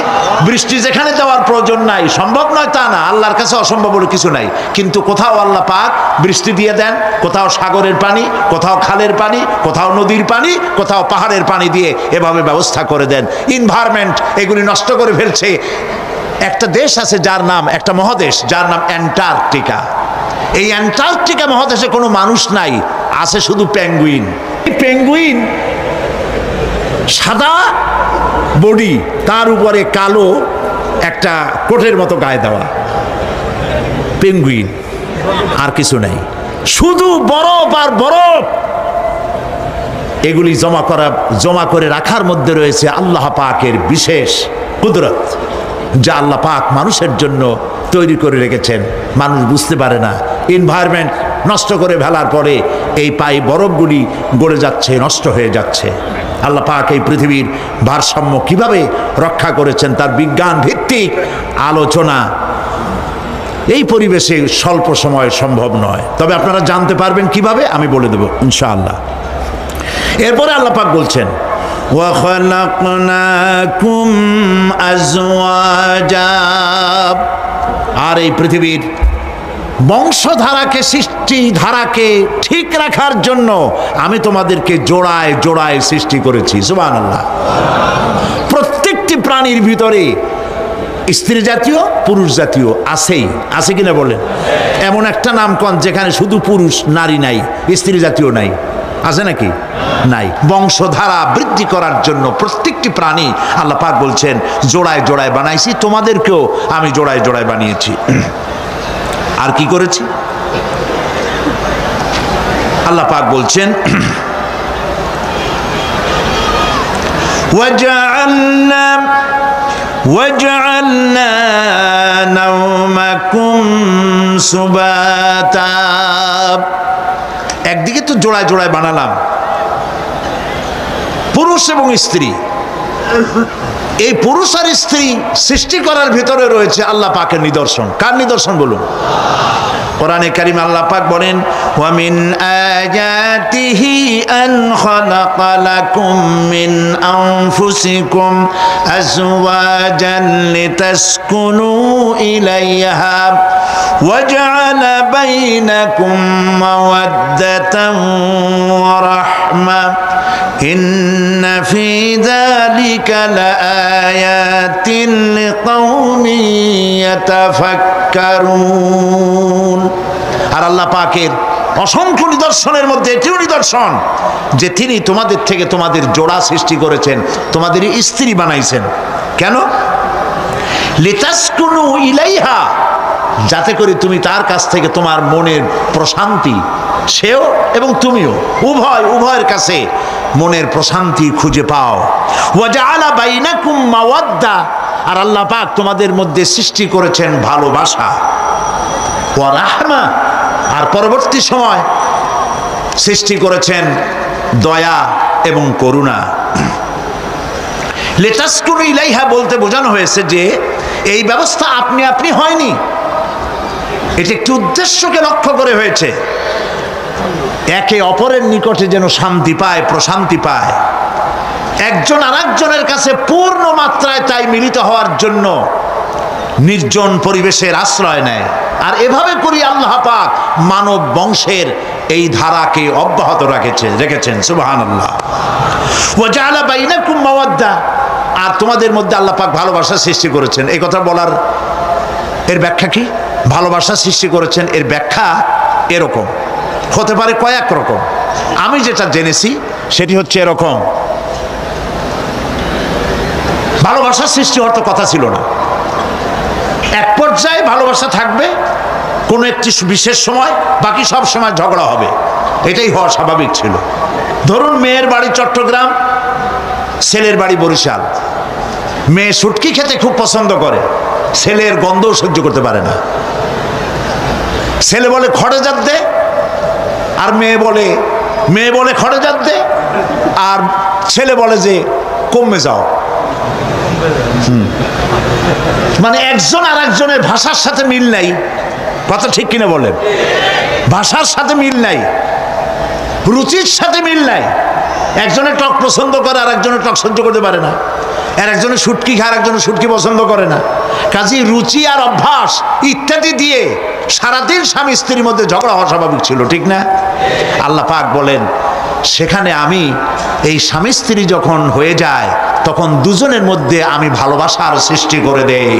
বৃষ্টি যেখানে দেওয়ার প্রয়োজন নাই, সম্ভব নয় তা না, আল্লাহর কাছে অসম্ভব বলে কিছু নাই। কিন্তু কোথাও আল্লাহ পাক বৃষ্টি দিয়ে দেন, কোথাও সাগরের পানি, কোথাও খালের পানি, কোথাও নদীর পানি, কোথাও পাহাড়ের পানি দিয়ে এভাবে ব্যবস্থা করে দেন। এনভায়রনমেন্ট এগুলি নষ্ট করে ফেলছে। একটা দেশ আছে যার নাম, একটা মহাদেশ যার নাম অ্যান্টার্কটিকা। এই অ্যান্টার্কটিকা মহাদেশে কোনো মানুষ নাই, আছে শুধু পেঙ্গুইন। পেঙ্গুইন সাদা বডি, তার উপরে কালো একটা কোটের মতো গায়ে দেওয়া পেঙ্গুইন, আর কিছু নাই, শুধু বরফ আর বরফ। এগুলি জমা করে রাখার মধ্যে রয়েছে আল্লাহ পাকের বিশেষ কুদরত, যা আল্লাহ পাক মানুষের জন্য তৈরি করে রেখেছেন। মানুষ বুঝতে পারে না। এনভায়রনমেন্ট নষ্ট করে ফেলার পরে এই বরফগুলি গড়ে যাচ্ছে, নষ্ট হয়ে যাচ্ছে। আল্লাহ পাক এই পৃথিবীর ভারসাম্য কিভাবে রক্ষা করেছেন তার বিজ্ঞান ভিত্তিক আলোচনা এই পরিবেশে স্বল্প সময়ে সম্ভব নয়। তবে আপনারা জানতে পারবেন কিভাবে, আমি বলে দেব ইনশাআল্লাহ। এরপরে আল্লাহ পাক বলছেন, وَخَلَقْنَاكُمْ أَزْوَاجًا, আর এই পৃথিবীর বংশধারাকে, সৃষ্টি ধারাকে ঠিক রাখার জন্য আমি তোমাদেরকে জোড়ায় জোড়ায় সৃষ্টি করেছি। সুবহানাল্লাহ। প্রত্যেকটি প্রাণীর ভিতরে স্ত্রী জাতীয় পুরুষ জাতীয় আছেই, আছে কিনা বলেন? এমন একটা নামকরণ যেখানে শুধু পুরুষ, নারী নাই, স্ত্রী জাতীয় নাই, আছে নাকি? নাই। বংশধারা বৃদ্ধি করার জন্য প্রত্যেকটি প্রাণী আল্লাহ পাক বলছেন জোড়ায় জোড়ায় বানাইছি, তোমাদেরকেও আমি জোড়ায় জোড়ায় বানিয়েছি। আর কি করেছি? আল্লাহ পাক বলছেন, وَجَعَلْنَا نَوْمَكُمْ سُبَاتًا, একদিকে তো জোড়ায় জোড়ায় বানালাম পুরুষ এবং স্ত্রী। এই পুরুষ আর স্ত্রী সৃষ্টি করার ভিতরে রয়েছে আল্লাহ পাকের নিদর্শন। কার নিদর্শন বলুন? কোরআনে কারীম আল্লাহ পাক বলেন, ওয়া মিন আয়াতিহি আন খালাকা লাকুম মিন আনফুসিকুম আজওয়াজান লিতাসকুনু ইলাইহা ওয়া জাআলা বাইনাকুম মাওয়াদ্দাতান ওয়া রাহমা ইন্না ফি যালিকা লাআয়াতিন লিকাওমিন ইয়াতাফাক্কারুন। আর আল্লাহ পাকের অসংখ্য নিদর্শনের মধ্যে এটিও নিদর্শন যে তিনি তোমাদের থেকে তোমাদের জোড়া সৃষ্টি করেছেন, তোমাদের স্ত্রী বানাইছেন। কেন? লিতাসকুনু ইলাইহা, যাতে করে তুমি তার কাছ থেকে তোমার মনের প্রশান্তি, সেও এবং তুমিও উভয়ের কাছে মনের প্রশান্তি খুঁজে পাও। ওয়া জাআলা বাইনাকুম মাওয়াদ্দা, আর আল্লাহ পাক তোমাদের মধ্যে সৃষ্টি করেছেন ভালোবাসা। ওয়া রাহমা, আর পরবর্তী সময় সৃষ্টি করেছেন দয়া এবং করুণা। লিতাসকুনু ইলাইহা বলতে বোঝানো হয়েছে যে এই ব্যবস্থা আপনি আপনি হয়নি, এটি একটি উদ্দেশ্যকে লক্ষ্য করে হয়েছে। একে অপরের নিকটে যেন শান্তি পায়, প্রশান্তি পায়, একজন আরেকজনের কাছে পূর্ণ মাত্রায় তাই মিলিত হওয়ার জন্য নির্জন পরিবেশের আশ্রয় নেয়। আর এভাবে করি আল্লাহ পাক মানব বংশের এই ধারাকে অব্যাহত রেখেছেন। সুবহানাল্লাহ। ওয়া জাআলা বাইনাকুম মাওয়াদ্দা, আর তোমাদের মধ্যে আল্লাহ পাক ভালোবাসা সৃষ্টি করেছেন। এই কথা বলার এর ব্যাখ্যা কি? ভালোবাসা সৃষ্টি করেছেন এর ব্যাখ্যা এরকম হতে পারে, কয়েক রকম। আমি যেটা জেনেছি সেটি হচ্ছে এরকম, ভালোবাসা সৃষ্টি হওয়ার তো কথা ছিল না। এক পর্যায়ে ভালোবাসা থাকবে কোনো একটি বিশেষ সময়, বাকি সব সময় ঝগড়া হবে, এটাই হওয়া স্বাভাবিক ছিল। ধরুন মেয়ের বাড়ি চট্টগ্রাম, ছেলের বাড়ি বরিশাল। মেয়ে শুটকি খেতে খুব পছন্দ করে, ছেলের গন্ধও সহ্য করতে পারে না। ছেলে বলে খড়ে জাত দে, আর মেয়ে বলে খড়ে জাত দে, আর ছেলে বলে যে কমে যাও। মানে একজন আর একজনের ভাষার সাথে মিল নাই, কথা ঠিক কিনা বলেন? ভাষার সাথে মিল নাই, রুচির সাথে মিল নাই। একজনের টক পছন্দ করে আর একজনের টক সহ্য করতে পারে না, আর একজনের শুটকি খায় আর একজনের শুটকি পছন্দ করে না। কাজেই রুচি আর অভ্যাস ইত্যাদি দিয়ে সারাদিন স্বামী স্ত্রীর মধ্যে ঝগড়া হওয়া স্বাভাবিক ছিল, ঠিক না? আল্লাহ পাক বলেন সেখানে আমি এই স্বামী স্ত্রী যখন হয়ে যায় তখন দুজনের মধ্যে আমি ভালোবাসার সৃষ্টি করে দেই।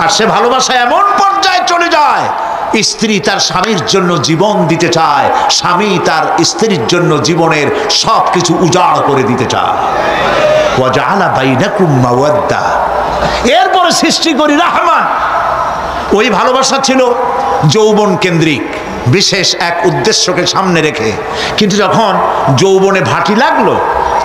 আর সে ভালোবাসা এমন পর্যায়ে চলে যায়, স্ত্রী তার স্বামীর জন্য জীবন দিতে চায়, স্বামী তার স্ত্রীর জন্য জীবনের সব কিছু উজাড় করে দিতে চায়। ওয়াজআলা বাইনাকুম মাওয়াদ্দা, এরপরে সৃষ্টি করি রাহমা। ওই ভালোবাসা ছিল যৌবন কেন্দ্রিক, বিশেষ এক উদ্দেশ্যকে সামনে রেখে। কিন্তু যখন যৌবনে ভাটি লাগলো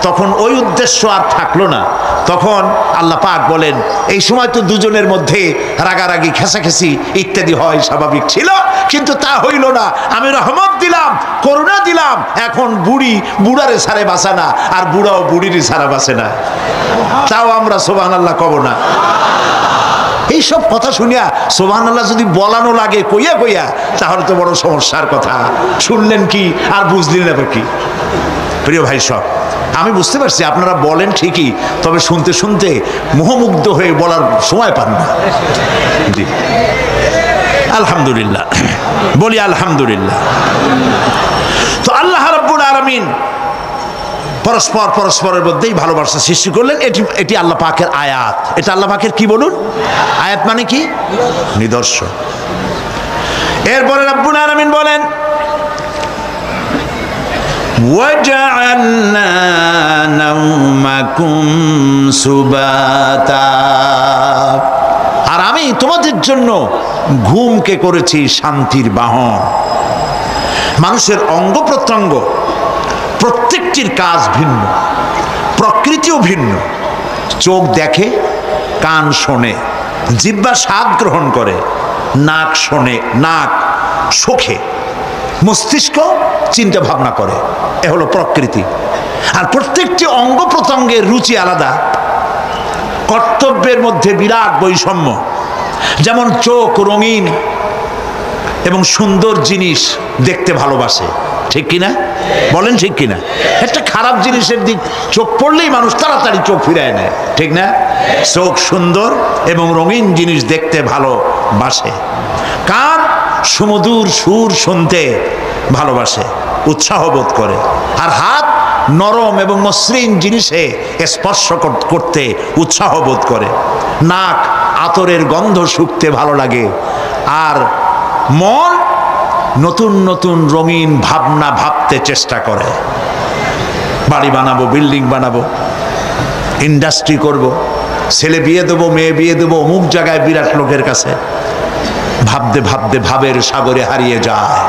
তখন ওই উদ্দেশ্য আর থাকলো না। তখন আল্লাহ পাক বলেন এই সময় তো দুজনের মধ্যে রাগারাগি খেসাখেসি ইত্যাদি হয়, স্বাভাবিক ছিল, কিন্তু তা হইল না। আমি রহমত দিলাম, করুণা দিলাম, এখন বুড়ি বুড়ারে ছাড়ে বাঁচে না, আর বুড়াও বুড়িরই ছাড়া বাঁচে না। তাও আমরা সুবহানাল্লাহ কব না? এইসব কথা শুনিয়া সুবহানাল্লাহ যদি বলানো লাগে কইয়া কইয়া, তাহলে তো বড় সমস্যার কথা। শুনলেন কি আর বুঝলেন না কি? প্রিয় ভাই সব, আমি বুঝতে পারছি আপনারা বলেন ঠিকই, তবে শুনতে শুনতে মোহমুগ্ধ হয়ে বলার সময় পান না। জি আলহামদুলিল্লাহ, বলি আলহামদুলিল্লাহ। তো আল্লাহ রাব্বুল আলামিন পরস্পর পরস্পরের মধ্যেই ভালোবাসা সৃষ্টি করলেন। এটি আল্লাহ পাকের আয়াত। এটা আল্লাহ পাকের কি বলুন? আয়াত মানে কি? নিদর্শন। এরপরে রাব্বুল আলামিন বলেন ওয়াজআলনা নাওমাকুম সুবাতা, আর আমি তোমাদের জন্য ঘুমকে করেছি শান্তির বাহন। মানুষের অঙ্গ প্রত্যঙ্গ প্রত্যেকটির কাজ ভিন্ন, প্রকৃতিও ভিন্ন। চোখ দেখে, কান শোনে, জিহ্বা স্বাদ গ্রহণ করে, নাক শোনে, নাক শোখে, মস্তিষ্ক চিন্তা ভাবনা করে। এ হলো প্রকৃতি। আর প্রত্যেকটি অঙ্গ প্রত্যঙ্গের রুচি আলাদা, কর্তব্যের মধ্যে বিরাট বৈষম্য। যেমন চোখ রঙিন এবং সুন্দর জিনিস দেখতে ভালোবাসে, ঠিক কিনা? বলেন ঠিক কিনা? একটা খারাপ জিনিসের দিক চোখ পড়লেই মানুষ তাড়াতাড়ি চোখ ফিরায় নেয়, ঠিক না? চোখ সুন্দর এবং রঙিন জিনিস দেখতে ভালোবাসে। কান সুমধুর সুর শুনতে ভালোবাসে, উৎসাহ বোধ করে। আর হাত নরম এবং মসৃণ জিনিসে স্পর্শ করতে উৎসাহ বোধ করে। নাক আতরের গন্ধ শুঁকতে ভালো লাগে। আর মন নতুন নতুন রঙিন ভাবনা ভাবতে চেষ্টা করে। বাড়ি বানাবো, বিল্ডিং বানাবো, ইন্ডাস্ট্রি করব, ছেলে বিয়ে দেবো, মেয়ে বিয়ে দেবো অমুক জায়গায় বিরাট লোকের কাছে। ভাবতে ভাবতে ভাবের সাগরে হারিয়ে যায়।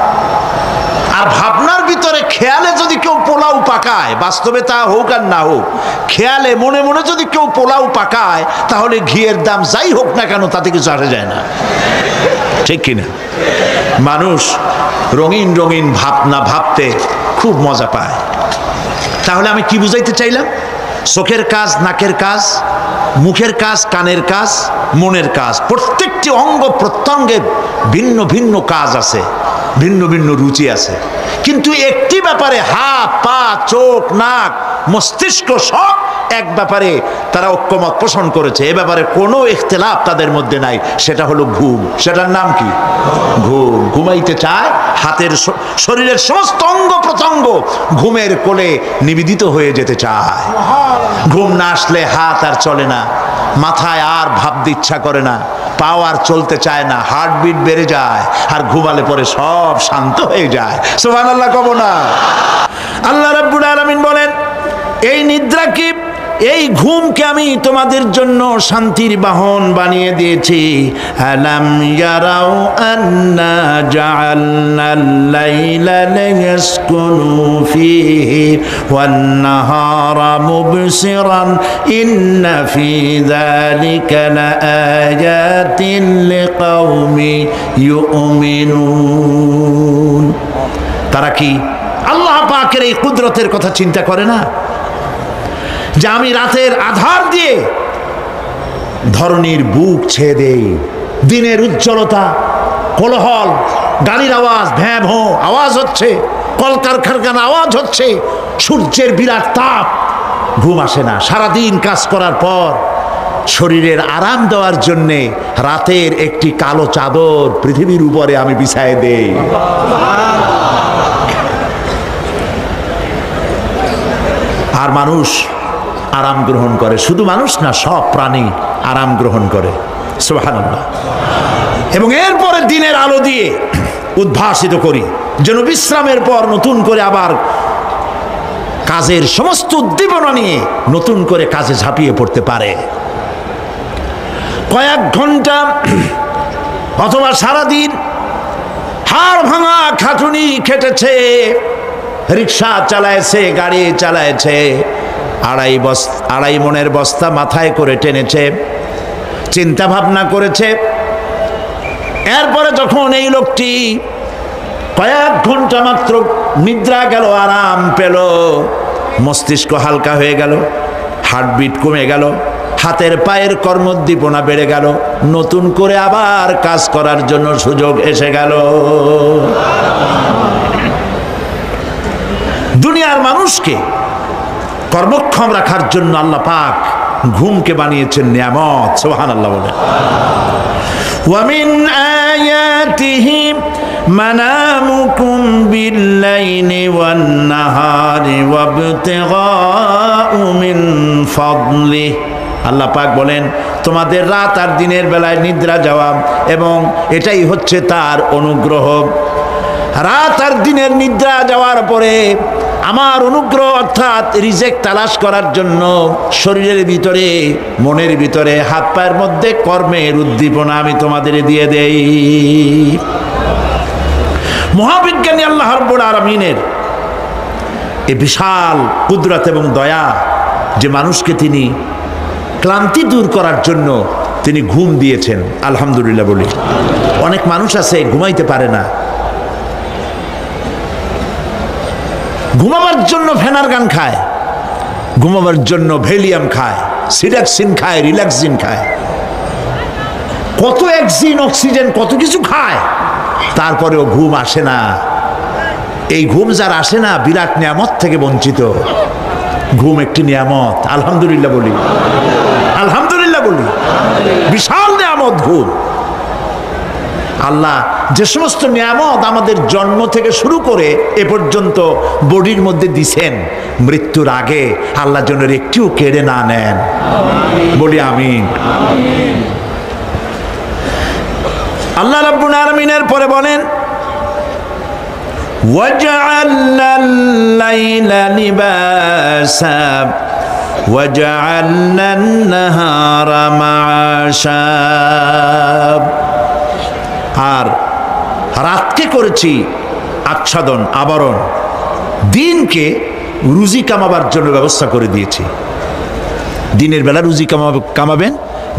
আর ভাবনার ভিতরে খেয়ালে যদি কেউ পোলাও পাকায়, বাস্তবে তা হোক আর না হোক, খেয়ালে মনে মনে যদি কেউ পোলাও পাকায়, তাহলে ঘিয়ের দাম যাই হোক না কেন তাতে কিছু আসে যায় না, ঠিক কিনা? মানুষ রঙিন রঙিন ভাবনা ভাবতে খুব মজা পায়। তাহলে আমি কি বুঝাইতে চাইলাম? চোখের কাজ, নাকের কাজ, মুখের কাজ, কানের কাজ, মনের কাজ, প্রত্যেকটি অঙ্গ প্রত্যঙ্গের ভিন্ন ভিন্ন কাজ আছে, ভিন্ন ভিন্ন রুচি আছে। কিন্তু একটি ব্যাপারে হাত, পা, চোখ, নাক, মস্তিষ্ক সব এক ব্যাপারে তারা ঐক্যমত পোষণ করেছে। এ ব্যাপারে কোনো ইখতিলাফ তাদের মধ্যে নাই, সেটা হলো ঘুম। সেটার নাম কি? ঘুম। ঘুমাইতে চায়, হাতের শরীরের সমস্ত অঙ্গ প্রত্যঙ্গ ঘুমের কোলে নিবেদিত হয়ে যেতে চায়। ঘুম না আসলে হাত আর চলে না, মাথায় আর ভাবতে ইচ্ছা করে না, পাও আর চলতে চায় না, হার্টবিট বেড়ে যায়। আর ঘুমালে পরে সব শান্ত হয়ে যায়। সুবহানাল্লাহ কব না? আল্লাহ রাব্বুল আলামিন বলেন এই নিদ্রা কি, এই ঘুমকে আমি তোমাদের জন্য শান্তির বাহন বানিয়ে দিয়েছি। আলাম ইয়ারাউ আন্না জাআলনাল লাইলা লিয়াসকুনু ফীহি ওয়ান নাহারা মুবসিরান ইন্না ফী যালিকা লাআয়াতিন লিকাওমি ইউমিনুন। তারা কি আল্লাহ পাকের এই কুদরতের কথা চিন্তা করে না? যে আমি রাতের আধার দিয়ে ধরনীর বুক ছেয়ে দেই, দিনের উজ্জ্বলতা কোলাহল, গাড়ির আওয়াজ, ভ্যাঁ ভোঁ আওয়াজ হচ্ছে, কলকারখানা আওয়াজ হচ্ছে, সূর্যের বিরাট তাপ, ঘুম আসে না। সারাদিন কাজ করার পর শরীরের আরাম দেওয়ার জন্যে রাতের একটি কালো চাদর পৃথিবীর উপরে আমি বিছায় দেই। আর মানুষ আরাম গ্রহণ করে, শুধু মানুষ না, সব প্রাণী আরাম গ্রহণ করে। সুবহানাল্লাহ। এবং এরপরে দিনের আলো দিয়ে উদ্ভাসিত করি, যেন বিশ্রামের পর নতুন করে আবার কাজের সমস্ত উদ্দীপনা নিয়ে নতুন করে কাজে ঝাঁপিয়ে পড়তে পারে। কয়েক ঘন্টা অথবা সারাদিন হাড় ভাঙা খাটুনি খেটেছে, রিক্সা চালায়ছে, গাড়ি চালায়ছে, আড়াই মনের বস্তা মাথায় করে টেনেছে, চিন্তা ভাবনা করেছে। এরপরে যখন এই লোকটি কয়েক ঘন্টা মাত্র নিদ্রা গেল, আরাম পেল, মস্তিষ্ক হালকা হয়ে গেল, হার্টবিট কমে গেল, হাতের পায়ের কর্মোদ্দীপনা বেড়ে গেল, নতুন করে আবার কাজ করার জন্য সুযোগ এসে গেল। দুনিয়ার মানুষকে কর্মক্ষম রাখার জন্য আল্লাহ পাক ঘুমকে বানিয়েছেন নিয়ামত। সুবহানাল্লাহ বলে। ওয়ামিন আয়াতিহি মানামুকুম বিল্লাইলি ওয়ান নাহারি ওয়াবতিগাউ মিন ফাদলি। আল্লাহ পাক বলেন, তোমাদের রাত আর দিনের বেলায় নিদ্রা যাওয়া, এবং এটাই হচ্ছে তার অনুগ্রহ। রাত আর দিনের নিদ্রা যাওয়ার পরে আমার অনুগ্রহ অর্থাৎ রিজেক তালাশ করার জন্য শরীরের ভিতরে, মনের ভিতরে, হাত পায়ের মধ্যে কর্মের উদ্দীপনা আমি তোমাদের দিয়ে দেই। মহাবিজ্ঞানী আল্লাহ রাব্বুল আলামিনের এই বিশাল কুদরত এবং দয়া, যে মানুষকে তিনি ক্লান্তি দূর করার জন্য তিনি ঘুম দিয়েছেন, আলহামদুলিল্লাহ বলি। অনেক মানুষ আছে ঘুমাইতে পারে না, ঘুমাবার জন্য ফেনার গান খায়, ঘুমাবার জন্য ভ্যালিয়াম খায়, সিডাক্সিন খায়, রিল্যাক্সিন খায়, কত অক্সিজেন, অক্সিজেন, কত কিছু খায়, তারপরেও ঘুম আসে না। এই ঘুম যার আসে না, বিরাট নিয়ামত থেকে বঞ্চিত। ঘুম একটি নিয়ামত, আলহামদুলিল্লাহ বলি, আলহামদুলিল্লাহ বলি। বিশাল নিয়ামত ঘুম। আল্লাহ যে সমস্ত নিয়ামত আমাদের জন্ম থেকে শুরু করে এ পর্যন্ত বডির মধ্যে দিছেন, মৃত্যুর আগে আল্লাহ যেন একটিও কেড়ে না নেন, বলি আমিন। আল্লাহ রাব্বুল আলামিনের পরে বলেন, ওয়াজআলনা আল-লাইলা লিবাসা ওয়াজআলনা আন-নাহারা মাআশা। আর রাতকে করেছি আচ্ছাদন, আবরণ, দিনকে রুজি কামাবার জন্য ব্যবস্থা করে দিয়েছি। দিনের বেলা রুজি কামাবেন,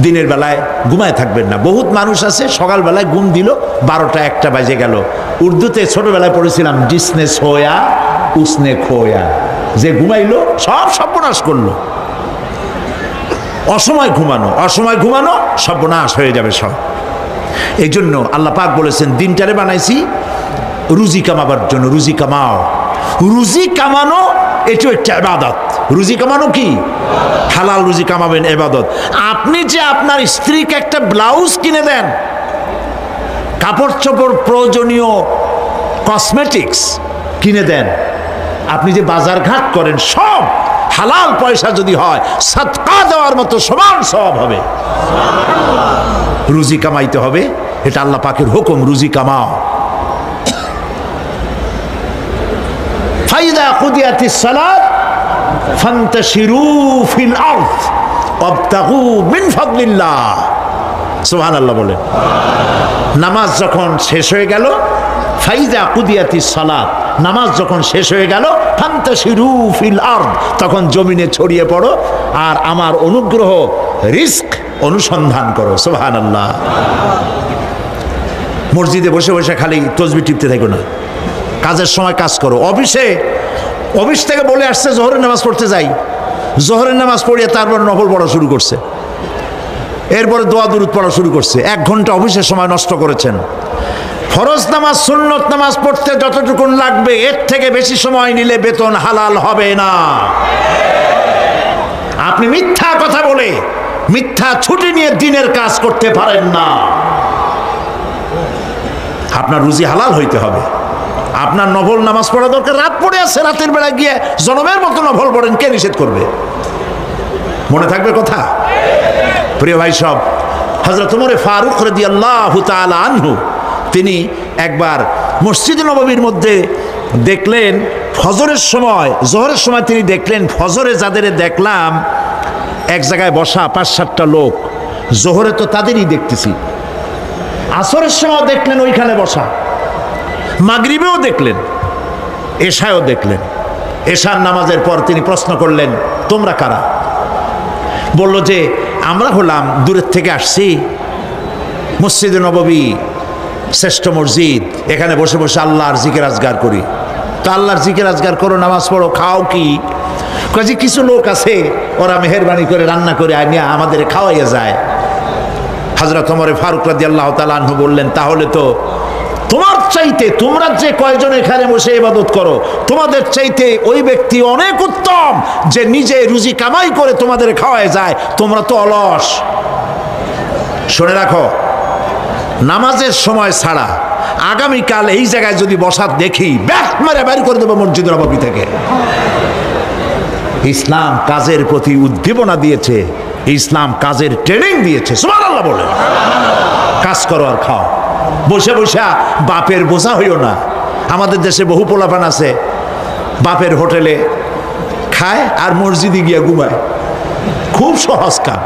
দিনের বেলায় ঘুমায় থাকবেন না। বহুত মানুষ আছে সকালবেলায় ঘুম দিল, 12টা 1টা বাজে গেল। উর্দুতে ছোটবেলায় পড়েছিলাম, জিসনে সোয়া উসনে খোয়া, যে ঘুমাইলো সব সর্বনাশ করলো। অসময় ঘুমানো, অসময় ঘুমানো সর্বনাশ হয়ে যাবে সব। এই জন্য আল্লাহ পাক বলেছেন, দিনটারে বানাইছি রুজি কামাবার জন্য। রুজি কামাও, রুজি কামানো এটাও একটা ইবাদত। রুজি কামানো কি? হালাল রুজি কামাবেন, ইবাদত। আপনি যে আপনার স্ত্রীকে একটা ব্লাউজ কিনে দেন, কাপড় চোপড়, প্রয়োজনীয় কসমেটিক্স কিনে দেন, আপনি যে বাজার ঘাট করেন, সব হালাল পয়সা যদি হয়, সাদকা দেওয়ার মতো সমান সওয়াব হবে। রুজি কামাইতে হবে, এটা আল্লাহ পাকের হুকুম, রুজি কামাও। ফাইদা কুদিয়াতিস সালাত ফান্তাশিরু ফিল আরদ ওয়াবতাগু মিন ফাদলিল্লাহ। সুবহানাল্লাহ বলেন। নামাজ যখন শেষ হয়ে গেল, ফাইদা কুদিয়াতিস সালাত, নামাজ যখন শেষ হয়ে গেল, ফান্তাশিরু ফিল আরদ, তখন জমিনে ছড়িয়ে পড়ো আর আমার অনুগ্রহ, রিস্ক অনুসন্ধান করো। সুবহানাল্লাহ। মসজিদে বসে বসে খালি তসবিহ টিপতে থাকো না, কাজের সময় কাজ করো। অফিস থেকে বলে আসছে জোহরের নামাজ পড়তে যাই, জোহরের নামাজ পড়িয়ে তারপর নফল পড়া শুরু করছে। এরপরে দোয়া দুরূদ পড়া শুরু করছে। 1 ঘন্টা অফিসের সময় নষ্ট করেছেন। ফরজ নামাজ সুন্নত নামাজ পড়তে যতটুকুন লাগবে এর থেকে বেশি সময় নিলে বেতন হালাল হবে না। আপনি মিথ্যা কথা বলে মিথ্যা ছুটি নিয়ে দিনের কাজ করতে পারেন না। আপনার রুজি হালাল হইতে হবে। আপনার নফল নামাজ পড়া দরকার, রাত পড়ে আছে, রাতের বেলা গিয়ে জনমের মতো নফল পড়েন, কে নিষেধ করবে? মনে থাকবে কথা? প্রিয় ভাই সব, হযরত ওমর ফারুক রাদিয়াল্লাহু তাআলা আনহু তিনি একবার মসজিদ নববীর মধ্যে দেখলেন ফজরের সময়, জোহরের সময় তিনি দেখলেন ফজরে যাদের দেখলাম এক জায়গায় বসা 5-7টা লোক, জোহরে তো তাদেরই দেখতেছি, আসরের সময় দেখলেন ওইখানে বসা, মাগরিবেও দেখলেন, এশায়ও দেখলেন। এশার নামাজের পর তিনি প্রশ্ন করলেন, তোমরা কারা? বলল যে আমরা হলাম দূরের থেকে আসছি, মসজিদে নববী শ্রেষ্ঠ মসজিদ, এখানে বসে বসে আল্লাহর জিকির আজগার করি। তো আল্লাহর জিকির আজগার করো, নামাজ পড়ো, খাও কি? কাজে কিছু লোক আছে ওরা মেহেরবানি করে রান্না করে আনিয়া আমাদের খাওয়াইয়া যায়। হযরত ওমর ফারুক রাদিয়াল্লাহু তাআলা আনহু বললেন, তাহলে তো তোমার চাইতে, তোমরা যে কয়জন এখানে বসে ইবাদত করো, তোমাদের চাইতে ওই ব্যক্তি অনেক উত্তম যে নিজে রুজি কামাই করে তোমাদের খাওয়ায় যায়, তোমরা তো অলস। শুনে রাখো, নামাজের সময় ছাড়া আগামীকাল এই জায়গায় যদি বসা দেখি, ব্যাট মেরে বের করে দেবো মসজিদ নববী থেকে। ইসলাম কাজের প্রতি উদ্দীপনা দিয়েছে, ইসলাম কাজের ট্রেনিং দিয়েছে। সুবহানাল্লাহ বলে কাজ করো আর খাও। বসে বসে বাপের বোঝা হইও না। আমাদের দেশে বহু পোলাপান আছে বাপের হোটেলে খায় আর মসজিদে গিয়া ঘুমায়, খুব সহজ কাম।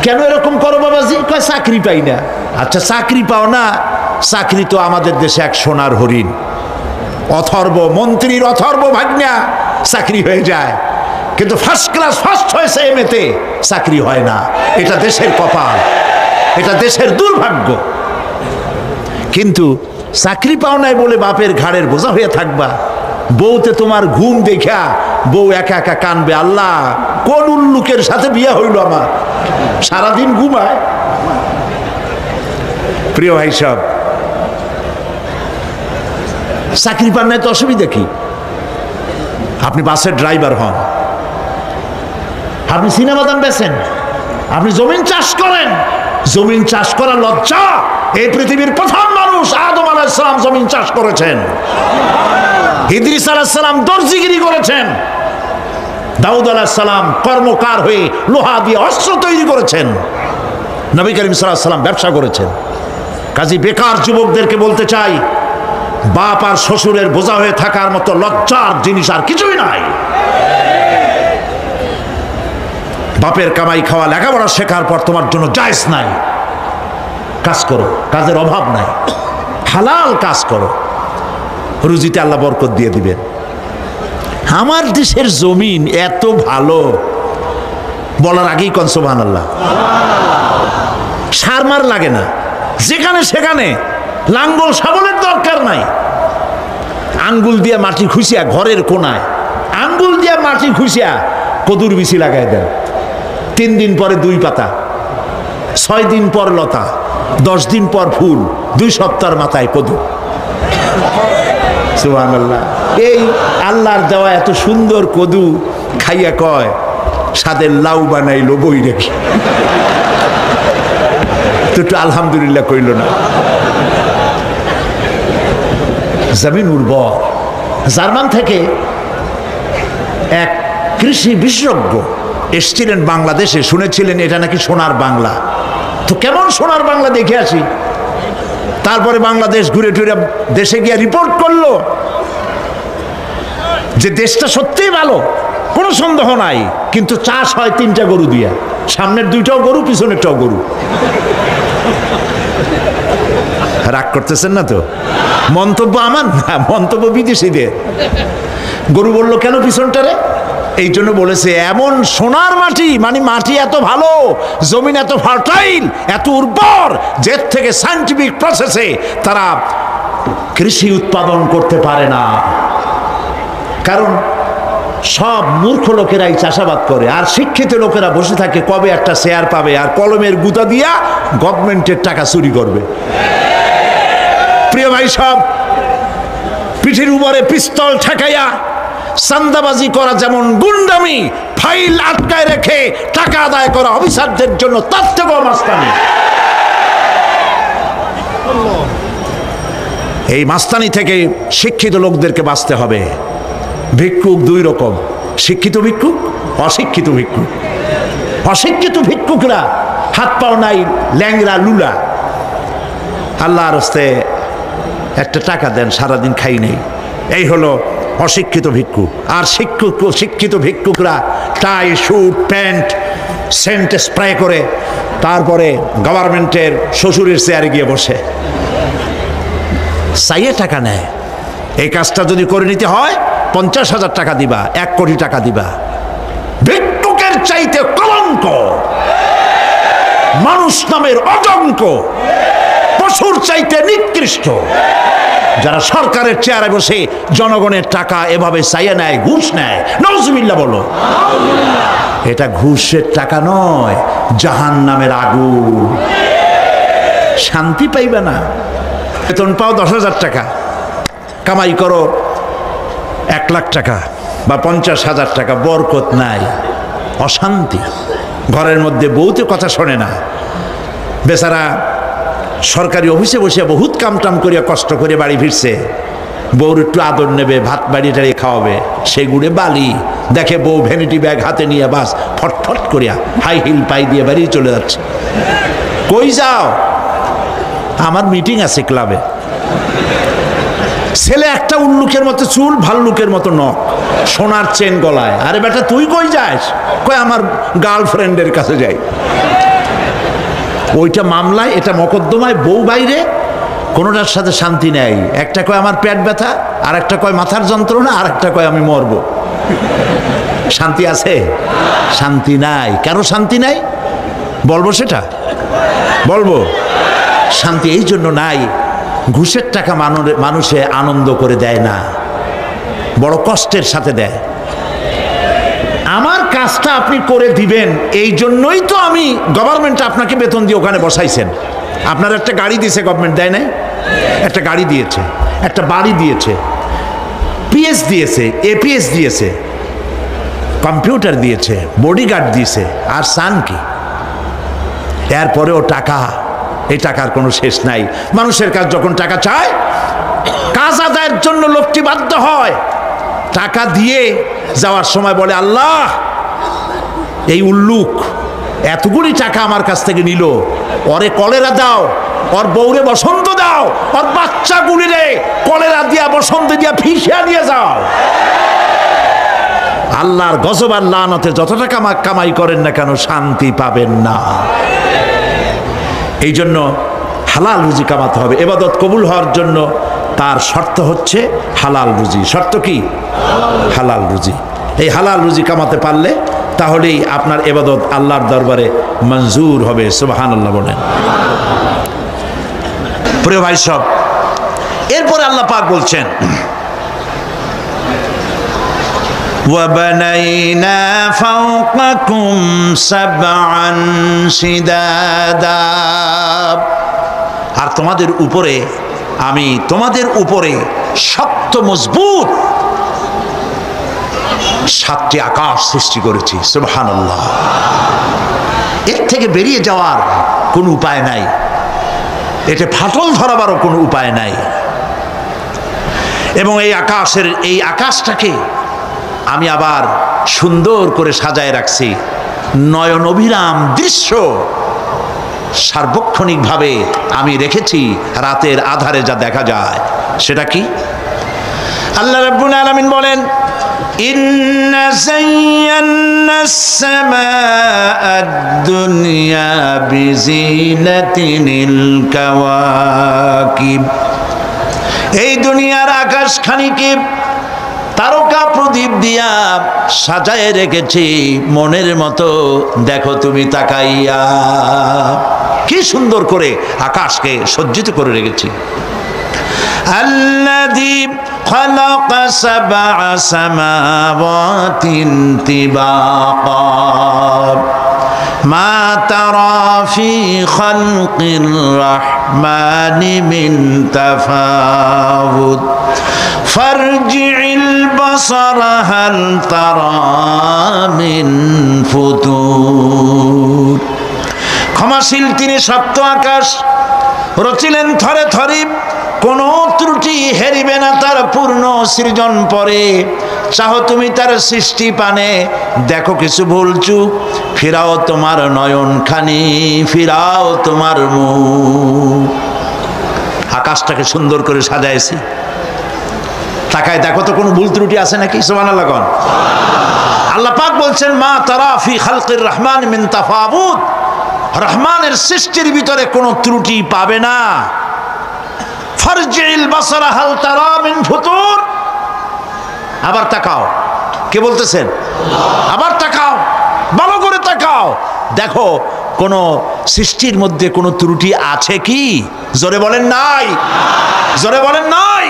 কেন এরকম করো বাবাজি? কয় চাকরি পাই না। আচ্ছা চাকরি পাও না, চাকরি তো আমাদের দেশে এক সোনার হরিণ, অথর্ব মন্ত্রীর অথর্ব ভাগ্না চাকরি হয়ে যায়, কিন্তু ফার্স্ট ক্লাস ফার্স্ট হয়েছে এমএতে চাকরি হয় না। এটা দেশের কপাল, এটা দেশের দুর্ভাগ্য। কিন্তু চাকরি পাও নাই বলে বাপের ঘাড়ের বোঝা হয়ে থাকবা। বউতে তোমার ঘুম দেখা বউ একা একা কানবে, আল্লাহ কোন উল্লুকের সাথে বিয়ে হইল আমার, সারাদিন ঘুমায়। প্রিয় ভাই সব, চাকরি পান নাই তো অসুবিধা কি? আপনি বাসের ড্রাইভার হন, আপনি সিনেমা দান বেচেন, আপনি জমিন চাষ করেন, জমিন চাষ করা লজ্জা। এই পৃথিবীর প্রথম মানুষ আদম আলাইহিস সালাম জমিন চাষ করেছেন, ইদ্রিস আলাইহিস সালাম দর্জিগিরি করেছেন, দাউদ আলাইহিস সালাম কর্মকার হয়ে লোহা দিয়ে অস্ত্র তৈরি করেছেন, নবী করিম সাল্লাল্লাহু আলাইহি ওয়াসাল্লাম ব্যবসা করেছেন। কাজী বেকার যুবকদেরকে বলতে চাই, বাপ আর শ্বশুরের বোঝা হয়ে থাকার মতো লজ্জার জিনিস আর কিছুই নাই। বাপের কামাই খাওয়া লেখাপড়া শেখার পর তোমার জন্য জায়েজ নাই। কাজ করো, কাজের অভাব নাই, হালাল কাজ করো, রুজিতে আল্লাহ বরকত দিয়ে দিবেন। আমার দেশের জমিন এত ভালো, বলার আগেই কোন সুবহানাল্লাহ। সার মার লাগে না, যেখানে সেখানে লাঙ্গল শাবলের দরকার নাই। আঙ্গুল দিয়ে মাটি খুঁচিয়া ঘরের কোনায় আঙ্গুল দিয়ে মাটি খুঁচিয়া কদুর বিচি লাগাই দেন, 3 দিন পরে 2 পাতা, 6 দিন পর লতা, 10 দিন পর ফুল, 2 সপ্তাহের মাথায় কদু। সুবহানাল্লাহ। এই আল্লাহর দেওয়া এত সুন্দর কদু খাইয়া কয় সাদের লাউ বানাইলো বই রেখে, তো একটু আলহামদুলিল্লাহ কইল না। জমিন উর্বর। জার্মান থেকে এক কৃষি বিশেষজ্ঞ এসেছিলেন বাংলাদেশে, শুনেছিলেন এটা নাকি সোনার বাংলা। তো কেমন সোনার বাংলা দেখে আসি। তারপরে বাংলাদেশ ঘুরে টুরে দেশে গিয়ে রিপোর্ট করলো যে দেশটা সত্যিই ভালো, কোনো সন্দেহ নাই, কিন্তু চাষ হয় 3টা গরু দিয়া, সামনের 2টাও গরু, পিছনেরটাও গরু। রাগ করতেছেন না তো? মন্তব্য আমার না, মন্তব্য বিদেশিদের। গরু বলল কেন পিছনটারে? এই জন্য বলেছে এমন সোনার মাটি, মানে মাটি এত ভালো, জমিন এত ফার্টাইল, এত উর্বর, যে থেকে সায়েন্টিফিক প্রসেসে তারা কৃষি উৎপাদন করতে পারে না। কারণ সব মূর্খ লোকেরাই চাষাবাদ করে, আর শিক্ষিত লোকেরা বসে থাকে কবে একটা শেয়ার পাবে, আর কলমের গুতা দিয়া গভর্নমেন্টের টাকা চুরি করবে। প্রিয় ভাই সব, পিঠের উপরে পিস্তল ঠেকাইয়া চাঁদাবাজি করা যেমন গুন্ডামি, ফাইল আটকায় রেখে টাকা আদায় করা অফিসারদের জন্য তার থেকেও মাস্তানি। এই মাস্তানি থেকে শিক্ষিত লোকদেরকে বাঁচতে হবে। ভিক্ষুক দুই রকম, শিক্ষিত ভিক্ষুক, অশিক্ষিত ভিক্ষুক। অশিক্ষিত ভিক্ষুকরা হাত পাও নাই, ল্যাংরা লুলা, আল্লাহর হস্তে একটা টাকা দেন, সারাদিন খাই নেই, এই হলো অশিক্ষিত ভিক্ষুক। আর শিক্ষিত ভিক্ষুকরা টাই, স্যুট, প্যান্ট, সেন্ট স্প্রে করে তারপরে গভর্নমেন্টের শ্বশুরের চেয়ারে গিয়ে বসে চাইয়ে টাকা নেয়। এই কাজটা যদি করে নিতে হয় 50,000 টাকা দিবা, 1 কোটি টাকা দিবা। ভিক্ষুকের চাইতে কলঙ্ক, মানুষ নামের অজঙ্ক, পশুর চাইতে নিকৃষ্ট যারা সরকারের চেয়ারে বসে জনগণের টাকা এভাবে চাইয়ে নেয়, ঘুষ নেয়। নাউজুবিল্লাহ বলো। এটা ঘুষের টাকা নয়, জাহান্নামের আগুন। শান্তি পাইবে না। বেতন পাও 10,000 টাকা, কামাই করো 1 লাখ টাকা বা 50,000 টাকা, বরকত নাই, অশান্তি। ঘরের মধ্যে বউতে কথা শোনে না, বেচারা সরকারি অফিসে বসে বহুত কামটাম করিয়া কষ্ট করে বাড়ি ফিরছে, বউর একটু আদর নেবে, ভাত বাড়ি টাড়ি খাওয়াবে, সেগুড়ে বালি দেখে বউ ভ্যানিটি ব্যাগ হাতে নিয়ে বাস ফটফট করিয়া হাই হিল পাই দিয়ে বাড়ি চলে যাচ্ছে। কই যাও? আমার মিটিং আছে ক্লাবে। ছেলে একটা উল্লুকের মতো চুল, ভাল্লুকের মতো নখ, সোনার চেন গলায়। আরে বেটা তুই কই যাস? কয় আমার গার্লফ্রেন্ডের কাছে যাই। ওইটা মামলায়, এটা মকদ্দমায়, বউ বাইরে, কোনোটার সাথে শান্তি নেই। একটা কয় আমার পেট ব্যথা, আর একটা কয় মাথার যন্ত্রণা, আর একটা কয় আমি মরব। শান্তি আছে? শান্তি নাই। কেন শান্তি নাই বলবো? সেটা বলবো। শান্তি এই জন্য নাই, ঘুষের টাকা মানুষে আনন্দ করে দেয় না, বড় কষ্টের সাথে দেয়। আমার কাজটা আপনি করে দিবেন, এই জন্যই তো আমি গভর্নমেন্ট আপনাকে বেতন দিয়ে ওখানে বসাইছেন। আপনার একটা গাড়ি দিয়েছে গভর্নমেন্ট, দেয় নাই? একটা গাড়ি দিয়েছে, একটা বাড়ি দিয়েছে, পিএস দিয়েছে, এপিএস দিয়েছে, কম্পিউটার দিয়েছে, বডিগার্ড দিয়েছে, আর সান কি? এরপরেও টাকা, এই টাকার কোনো শেষ নাই। মানুষের কাছে যখন টাকা চায়, কাজ আদায়ের জন্য লোকটি বাধ্য হয়, টাকা দিয়ে যাওয়ার সময় বলে, আল্লাহ এই উল্লুক এতগুলি টাকা আমার কাছ থেকে নিল, ওরে কলেরা দাও, ওর বউরে বসন্ত দাও, ওর বাচ্চাগুলিরে কলেরা দিয়া বসন্ত দিয়া ফিসিয়া দিয়ে যাও। আল্লাহর গজব আর লানতে যত টাকা কামাই করেন না কেন, শান্তি পাবেন না। এই জন্য হালাল রুজি কামাতে হবে। ইবাদত কবুল হওয়ার জন্য তার শর্ত হচ্ছে হালাল রুজি। শর্ত কি? হালাল রুজি। এই হালাল রুজি কামাতে পারলে তাহলেই আপনার ইবাদত আল্লাহর দরবারে মঞ্জুর হবে। সুবহানাল্লাহ বলেন। প্রিয় ভাই সব, এরপরে আল্লাহ পাক বলছেন, وَبَنَيْنَا فَوْقَكُمْ سَبْعًا شِدَادًا, আর তোমাদের উপরে আমি তোমাদের উপরে শক্ত মজবুত 7টি আকাশ সৃষ্টি করেছি। সুবহানাল্লাহ। এর থেকে বেরিয়ে যাওয়ার কোনো উপায় নাই, এতে ফাটল ধরাবারও কোনো উপায় নাই। এবং এই আকাশটাকে আমি আবার সুন্দর করে সাজায় রাখছি। নয়ন অভিরাম দৃশ্য সার্বক্ষণিকভাবে আমি রেখেছি, রাতের আধারে যা দেখা যায়। সেটা কি? আল্লাহ রাব্বুল আলামিন বলেন, ইন্না যায়্যানাস সামাআদ দুনিয়া বিজিনাতিল কাওয়াকিব, এই দুনিয়ার আকাশখানিকে তারকা প্রদীপ দিয়া সাজায় রেখেছি মনের মতো। দেখো তুমি তাকাইয়া, কি সুন্দর করে আকাশকে সজ্জিত করে রেখেছি। আল্লাযী خلق سبع سماوات طباقا ما ترى في خلق الرحمن من تفاوت فارجع البصر هل ترى من ফুতুর। ক্ষমাশীল তিনি সপ্ত আকাশ রচিলেন থরে থরে, কোন ত্রুটি হেরিবে না তার পূর্ণ সৃজন পরে। চাহো তুমি তার সৃষ্টি পানে, দেখো কিছু ভুল চুক, ফিরাও তোমার নয়ন খানি, ফিরাও তোমার মুখ। আকাশটাকে সুন্দর করে সাজাইছি, তাকায় দেখো তো কোনো ভুল ত্রুটি আছে নাকি? সুবহানাল্লাহ কোন। আল্লাহ পাক বলছেন মা তারা ফি খালকির রহমান মিন তাফাউত, রহমানের সৃষ্টির ভিতরে কোনো ত্রুটি পাবে না। ফারজিল বাসারা হাল তারা মিন ফুতুর, আবার তাকাও। কে বলতেছেন? আবার তাকাও, ভালো করে তাকাও, দেখো কোন সৃষ্টির মধ্যে কোনো ত্রুটি আছে কি? জোরে বলেন নাই, জোরে বলেন নাই,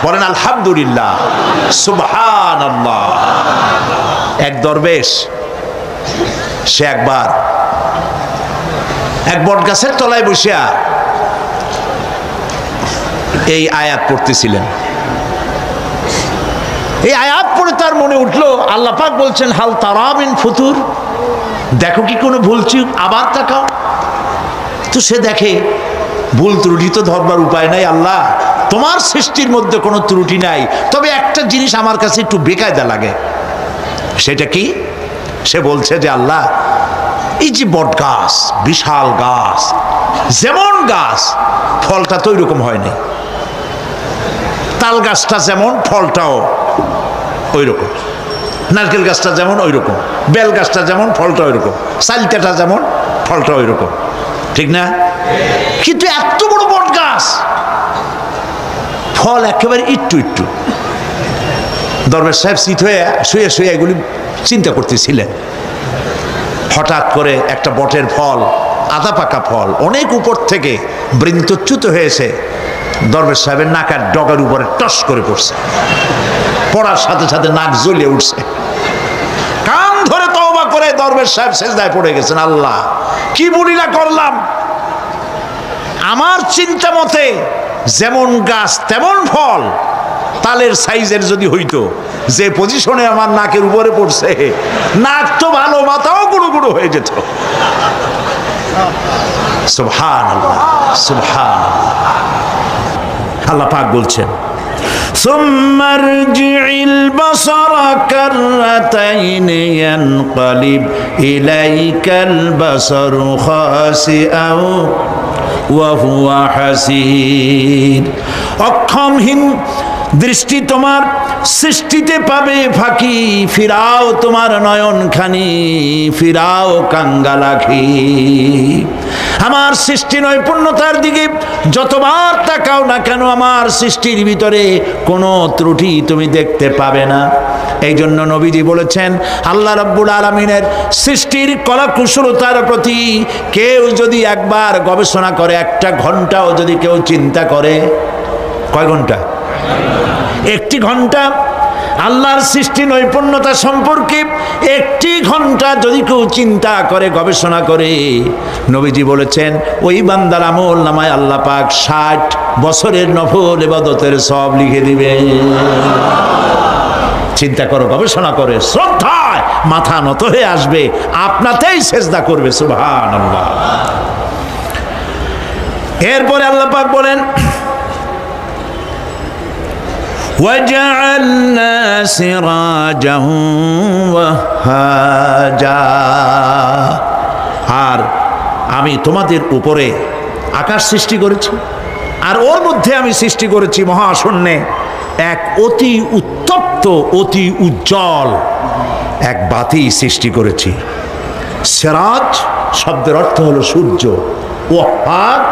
বলেন আলহামদুলিল্লাহ, সুবহানাল্লাহ। এক দরবেশ সে একবার এক বট গাছের তলায় বসিয়া এই আয়াত পড়তেছিলেন। এই আয়াত পড়ে তার মনে উঠলো আল্লাহ পাক বলছেন হাল তারা মিন ফুতুর, দেখো কি কোনো ভুল চুক, আবার তাকাও। তো সে দেখে ভুল ত্রুটি তো ধরবার উপায় নাই, আল্লাহ তোমার সৃষ্টির মধ্যে কোনো ত্রুটি নাই, তবে একটা জিনিস আমার কাছে একটু বেকায়দা লাগে। সেটা কি? সে বলছে যে আল্লাহ এই যে বট গাছ, বিশাল গাছ, যেমন গাছ ফলটা তো ওইরকম হয়নি, তাল গাছটা যেমন ফলটাও ওই রকম, নারকেল গাছটা যেমন ওই রকম, বেল গাছটা যেমন ফলটা ওই রকম, সালতাটা যেমন ফলটা ওই রকম, ঠিক না? কিন্তু এত বড় বট গাছ, ফল একেবারে একটু একটু। দরবেশ সাহেব চিত হয়ে শুয়ে শুয়ে এগুলি চিন্তা করতেছিলেন। হঠাৎ করে একটা বটের ফল, আধা পাকা ফল, অনেক উপর থেকে বৃন্তচ্যুত হয়েছে, দরবেশ সাহেবের নাকের ডগার উপরে টস করে পড়ছে। পড়ার সাথে সাথে নাক জ্বলিয়ে উঠছে। কান ধরে তওবা করে দরবেশ সাহেব সেজদায় পড়ে গেছেন, আল্লাহ কি বলিলা করলাম, আমার চিন্তা মতে যেমন গাছ তেমন ফল, তালের সাইজের যদি হইতো, যে পজিশনে আমার নাকের উপরে পড়ছে, নাক তো ভালো, মাথাও গুঁড়ো গুঁড়ো হয়ে যেত। সুবহানাল্লাহ, সুবহানাল্লাহ। আল্লাহ পাক বলছেন ثم ارجع البصر كرتين ينقلب إليك البصر خاسئا وهو حسير। অক্ষমহীন দৃষ্টি তোমার সৃষ্টিতে পাবে ফাঁকি, ফিরাও তোমার নয়ন খানি, ফিরাও কাঙ্গালাখি। আমার সৃষ্টি নৈপুণ্যতার দিকে যতবার তাকাও না কেন, আমার সৃষ্টির ভিতরে কোনো ত্রুটি তুমি দেখতে পাবে না। এই জন্য নবীজি বলেছেন আল্লাহ রাব্বুল আলামিনের সৃষ্টির কলাকুশলতার প্রতি কেউ যদি একবার গবেষণা করে, একটা ঘন্টাও যদি কেউ চিন্তা করে, কয় ঘন্টা? একটি ঘন্টা আল্লাহর সৃষ্টি নৈপুণ্যতা সম্পর্কে একটি ঘন্টা যদি কেউ চিন্তা করে, গবেষণা করে, নবীজি বলেছেন ওই বান্দার আমল নামায় আল্লাহ পাক 60 বছরের নফল ইবাদতের সব লিখে দিবে। চিন্তা করো, গবেষণা করে, শ্রদ্ধায় মাথা নত হয়ে আসবে, আপনাতেই সেজদা করবে। সুবহানাল্লাহ। এরপরে আল্লাহ পাক বলেন وَجَعَلْنَا سِرَاجًا وَهَّاجًا। আর আমি তোমাদের উপরে আকাশ সৃষ্টি করেছি, আর ওর মধ্যে আমি সৃষ্টি করেছি মহাশূন্যে এক অতি উত্তপ্ত, অতি উজ্জ্বল এক বাতি সৃষ্টি করেছি। সিরাজ শব্দের অর্থ হলো সূর্য, ওয়াহাজ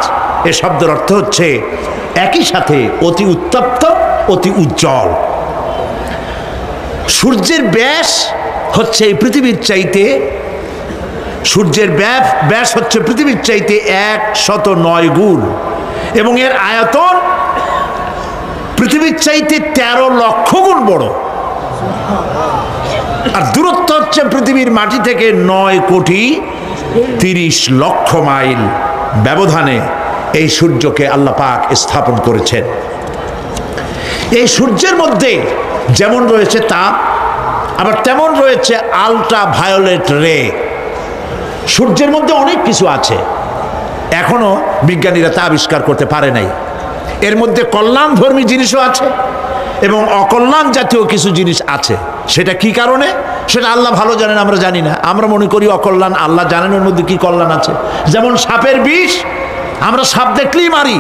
এ শব্দের অর্থ হচ্ছে একই সাথে অতি উত্তপ্ত, অতি উজ্জ্বল। সূর্যের ব্যাস হচ্ছে এই পৃথিবীর চাইতে, সূর্যের ব্যাস হচ্ছে পৃথিবীর চাইতে 109 গুণ, এবং এর আয়তন পৃথিবীর পৃথিবীর চাইতে 13 লক্ষ গুণ বড়, আর দূরত্ব হচ্ছে পৃথিবীর মাটি থেকে 9,30,00,000 মাইল ব্যবধানে এই সূর্যকে আল্লাহ পাক স্থাপন করেছেন। এই সূর্যের মধ্যে যেমন রয়েছে তাপ, আবার তেমন রয়েছে আলট্রা ভায়োলেট রে। সূর্যের মধ্যে অনেক কিছু আছে, এখনো বিজ্ঞানীরা তা আবিষ্কার করতে পারে নাই। এর মধ্যে কল্যাণধর্মী জিনিসও আছে এবং অকল্যাণ জাতীয় কিছু জিনিস আছে। সেটা কি কারণে, সেটা আল্লাহ ভালো জানেন, আমরা জানি না। আমরা মনে করি অকল্যাণ, আল্লাহ জানেন ওর মধ্যে কি কল্যাণ আছে। যেমন সাপের বিষ, আমরা সাপ দেখলেই মারি,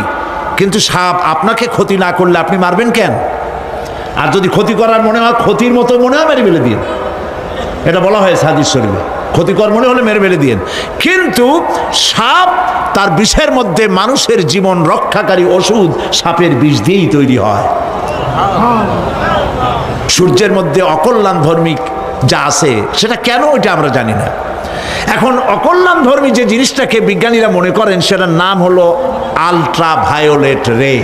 কিন্তু সাপ আপনাকে ক্ষতি না করলে আপনি মারবেন কেন? আর যদি ক্ষতি করার মনে হয়, ক্ষতির মতো মনে হয়, মেরে ফেলে দিন। এটা বলা হয়েছে হাদিস শরীফে, ক্ষতিকর মনে হলে মেরে ফেলে দিন। কিন্তু সাপ তার বিষের মধ্যে মানুষের জীবন রক্ষাকারী ওষুধ সাপের বিষ দিয়েই তৈরি হয়। সূর্যের মধ্যে অকল্যাণ ধর্মিক যা আছে সেটা কেন, এটা আমরা জানি না। এখন অকল্যাণ ধর্মী যে জিনিসটাকে বিজ্ঞানীরা মনে করেন, সেটার নাম হলো আলট্রা ভায়োলেট রে,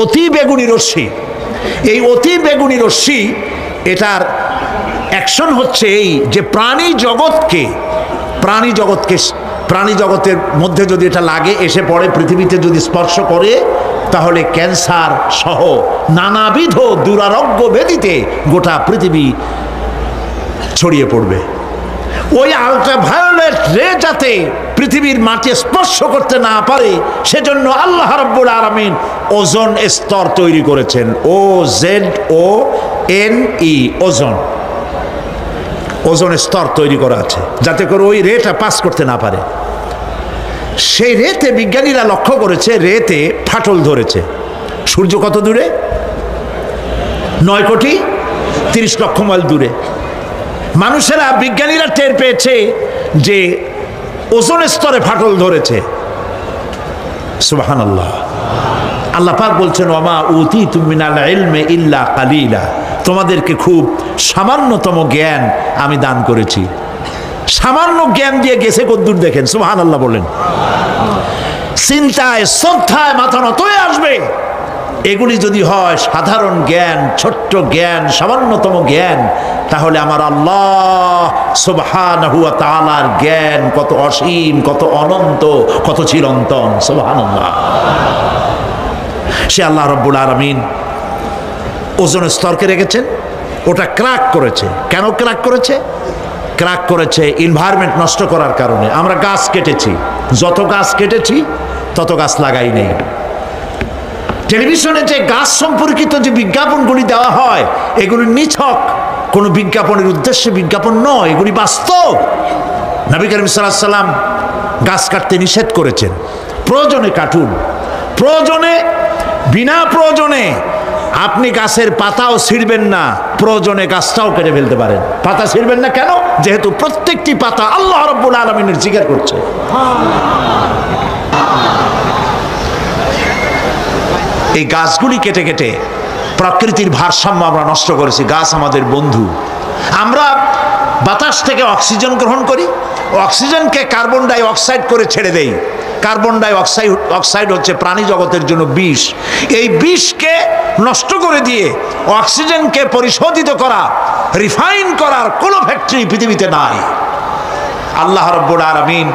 অতি বেগুনি রশ্মি। এই অতি বেগুনি রশ্মি, এটার অ্যাকশন হচ্ছে এই যে প্রাণী জগতের মধ্যে যদি এটা লাগে, এসে পড়ে পৃথিবীতে যদি স্পর্শ করে, তাহলে ক্যান্সার সহ নানাবিধ দুরারোগ্য ব্যাধিতে গোটা পৃথিবী ছড়িয়ে পড়বে। ওই আল্ট্রাভায়োলেট রে যাতে পৃথিবীর মাটি স্পর্শ করতে না পারে, সেজন্য আল্লাহ রাব্বুল আলামিন ওজোন স্তর তৈরি করেছেন। OZONE, ওজোন স্তর তৈরি করা আছে, যাতে করে ওই রেটা পাস করতে না পারে। সেই রেতে বিজ্ঞানীরা লক্ষ্য করেছে, রেতে ফাটল ধরেছে। সূর্য কত দূরে? 9,30,00,000 মাইল দূরে। মানুষেরা, বিজ্ঞানীরা টের পেয়েছে যে ওজোন স্তরে ফাটল ধরেছে। সুবহানাল্লাহ। আল্লাহ পাক বলছেন, ওমা উতীতুম মিনাল ইলমি ইল্লা কালিলা, তোমাদেরকে খুব সামান্যতম জ্ঞান আমি দান করেছি। সামান্য জ্ঞান দিয়ে গেছে কদ্দূর দেখেন। সুবহানাল্লাহ বলেন। চিন্তায় শ্রদ্ধায় মাথা নত হয়ে আসবে। এগুলি যদি হয় সাধারণ জ্ঞান, ছোট্ট জ্ঞান, সামান্যতম জ্ঞান, তাহলে আমার আল্লাহ সুবহানাহু ওয়া তাআলার জ্ঞান কত অসীম, কত অনন্ত, কত চিরন্তন। সুবহানাল্লাহ। সে আল্লাহ রাব্বুল আলামিন ওজোন স্তরকে রেখেছেন, ওটা ক্র্যাক করেছে। কেন ক্র্যাক করেছে? ক্র্যাক করেছে এনভায়রনমেন্ট নষ্ট করার কারণে। আমরা গাছ কেটেছি, যত গাছ কেটেছি তত গাছ লাগাই নেই। টেলিভিশনে যে গাছ সম্পর্কিত যে বিজ্ঞাপনগুলি দেওয়া হয়, এগুলি নিছক কোনো বিজ্ঞাপনের উদ্দেশ্যে বিজ্ঞাপন নয়, এগুলি বাস্তব। নবী করিম সাল্লাল্লাহু আলাইহি সাল্লাম গাছ কাটতে নিষেধ করেছেন। প্রয়োজনে কাটুন, প্রয়োজনে, বিনা প্রয়োজনে আপনি গাছের পাতাও ছিঁড়বেন না, প্রয়োজনে গাছটাও কেটে ফেলতে পারেন। পাতা ছিঁড়বেন না কেন? যেহেতু প্রত্যেকটি পাতা আল্লাহ রাব্বুল আলামিনের জিকির করছে। এই গাছগুলি কেটে কেটে প্রকৃতির ভারসাম্য আমরা নষ্ট করেছি। গাছ আমাদের বন্ধু। আমরা বাতাস থেকে অক্সিজেন গ্রহণ করি, অক্সিজেনকে কার্বন ডাই অক্সাইড করে ছেড়ে দেই। কার্বন ডাই অক্সাইড হচ্ছে প্রাণী জগতের জন্য বিষ। এই বিষকে নষ্ট করে দিয়ে অক্সিজেনকে পরিশোধিত করা, রিফাইন করার কোনো ফ্যাক্টরি পৃথিবীতে নাই। আল্লাহ রাব্বুল আলামিন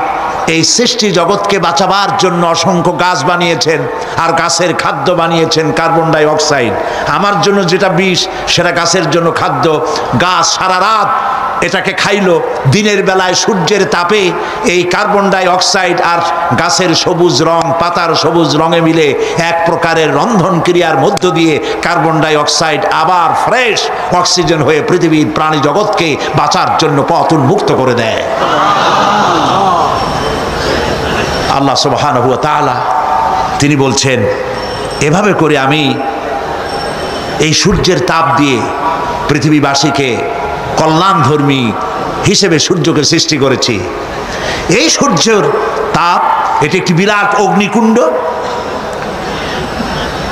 এই সৃষ্টি জগৎকে বাঁচাবার জন্য অসংখ্য গাছ বানিয়েছেন, আর গাছের খাদ্য বানিয়েছেন কার্বন ডাই অক্সাইড। আমার জন্য যেটা বিষ, সেটা গাছের জন্য খাদ্য। গাছ সারা রাত এটাকে খাইলো, দিনের বেলায় সূর্যের তাপে এই কার্বন ডাই অক্সাইড আর গাছের সবুজ রং, পাতার সবুজ রঙে মিলে এক প্রকারের রন্ধন ক্রিয়ার মধ্য দিয়ে কার্বন ডাই অক্সাইড আবার ফ্রেশ অক্সিজেন হয়ে পৃথিবীর প্রাণী জগৎকে বাঁচার জন্য পথ উন্মুক্ত করে দেয়। আল্লাহ সুবহানাহু ওয়া তাআলা তিনি বলছেন, এভাবে করে আমি এই সূর্যের তাপ দিয়ে পৃথিবীবাসীকে কল্যাণধর্মী হিসেবে সূর্যকে সৃষ্টি করেছি। এই সূর্যের তাপ, এটি একটি বিরাট অগ্নিকুণ্ড।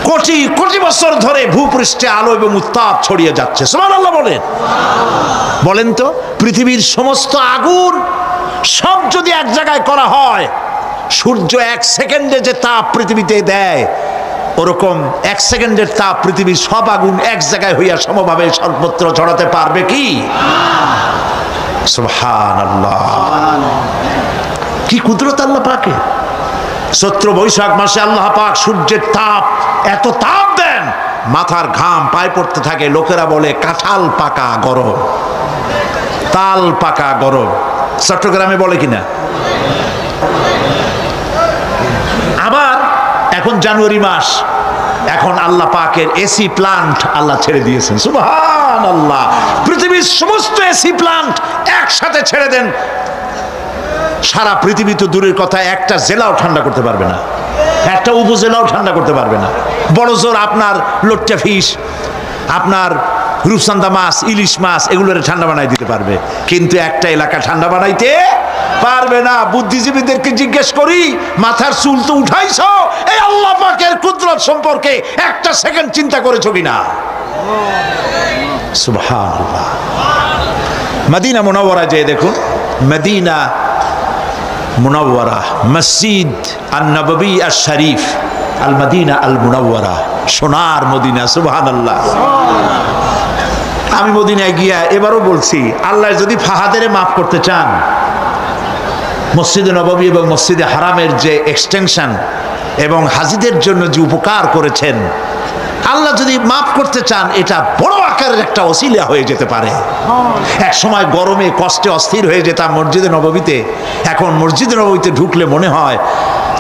কোটি কোটি বছর ধরে ভূপৃষ্ঠে আলো এবং উত্তাপ ছড়িয়ে যাচ্ছে। সুবহানাল্লাহ বলেন। বলেন তো, পৃথিবীর সমস্ত আগুন সব যদি এক জায়গায় করা হয়, সূর্য 1 সেকেন্ডে যে তাপ পৃথিবীতে দেয়, ওরকম 1 সেকেন্ডের তাপ পৃথিবীর সব আগুন এক জায়গায় হইয়া সমভাবে সর্বত্র ছড়াতে পারবে কি? সুবহানাল্লাহ, কি কুদরত আল্লাহ পাকের। চৈত্র বৈশাখ মাসে আল্লাহ পাক সূর্যের তাপ, এত তাপ দেন মাথার ঘাম পায়ে পড়তে থাকে। লোকেরা বলে কাঁঠাল পাকা গরম, তাল পাকা গরম। চট্টগ্রামে বলে কিনা? আবার এখন জানুয়ারি মাস, এখন আল্লাহ পাকের এসি প্লান্ট আল্লাহ ছেড়ে দিয়েছেন। সুবহানাল্লাহ, পৃথিবীর সমস্ত এসি প্লান্ট একসাথে ছেড়ে দেন, সারা পৃথিবী তো দূরের কথা, একটা জেলাও ঠান্ডা করতে পারবে না, একটা উপজেলাও ঠান্ডা করতে পারবে না। বড় জোর আপনার লোট্টা ফিশ, আপনার রূপচান্দা মাছ, ইলিশ মাছ, এগুলোর ঠান্ডা বানাই দিতে পারবে, কিন্তু একটা এলাকা ঠান্ডা বানাইতে পারবে না। বুদ্ধিজীবীদেরকে জিজ্ঞেস করি, মাথার চুল তো উঠাইছো, এই আল্লাহ পাকের কুদরত সম্পর্কে একটা সেকেন্ড চিন্তা করেছো কিনা? সুবহানাল্লাহ। মদিনা মুনাওয়ারা যেয়ে দেখুন, মদিনা মুনাওয়ারা, মসজিদ আন-নববী আশ-শরীফ, আল মদিনা আল মুনাওয়ারা, সোনার মদিনা। সুবহানাল্লাহ। আমি মদিনায় গিয়া এবারও বলছি, আল্লাহ যদি ফাহাদের মাফ করতে চান, মসজিদে নববী এবং মসজিদে হারামের যে এক্সটেনশন এবং হাজিদের জন্য যে উপকার করেছেন, আল্লাহ যদি মাফ করতে চান, এটা বড় আকারের একটা ওসিলা হয়ে যেতে পারে। এক সময় গরমে কষ্টে অস্থির হয়ে যেতাম মসজিদে নববীতে, এখন মসজিদে নববীতে ঢুকলে মনে হয়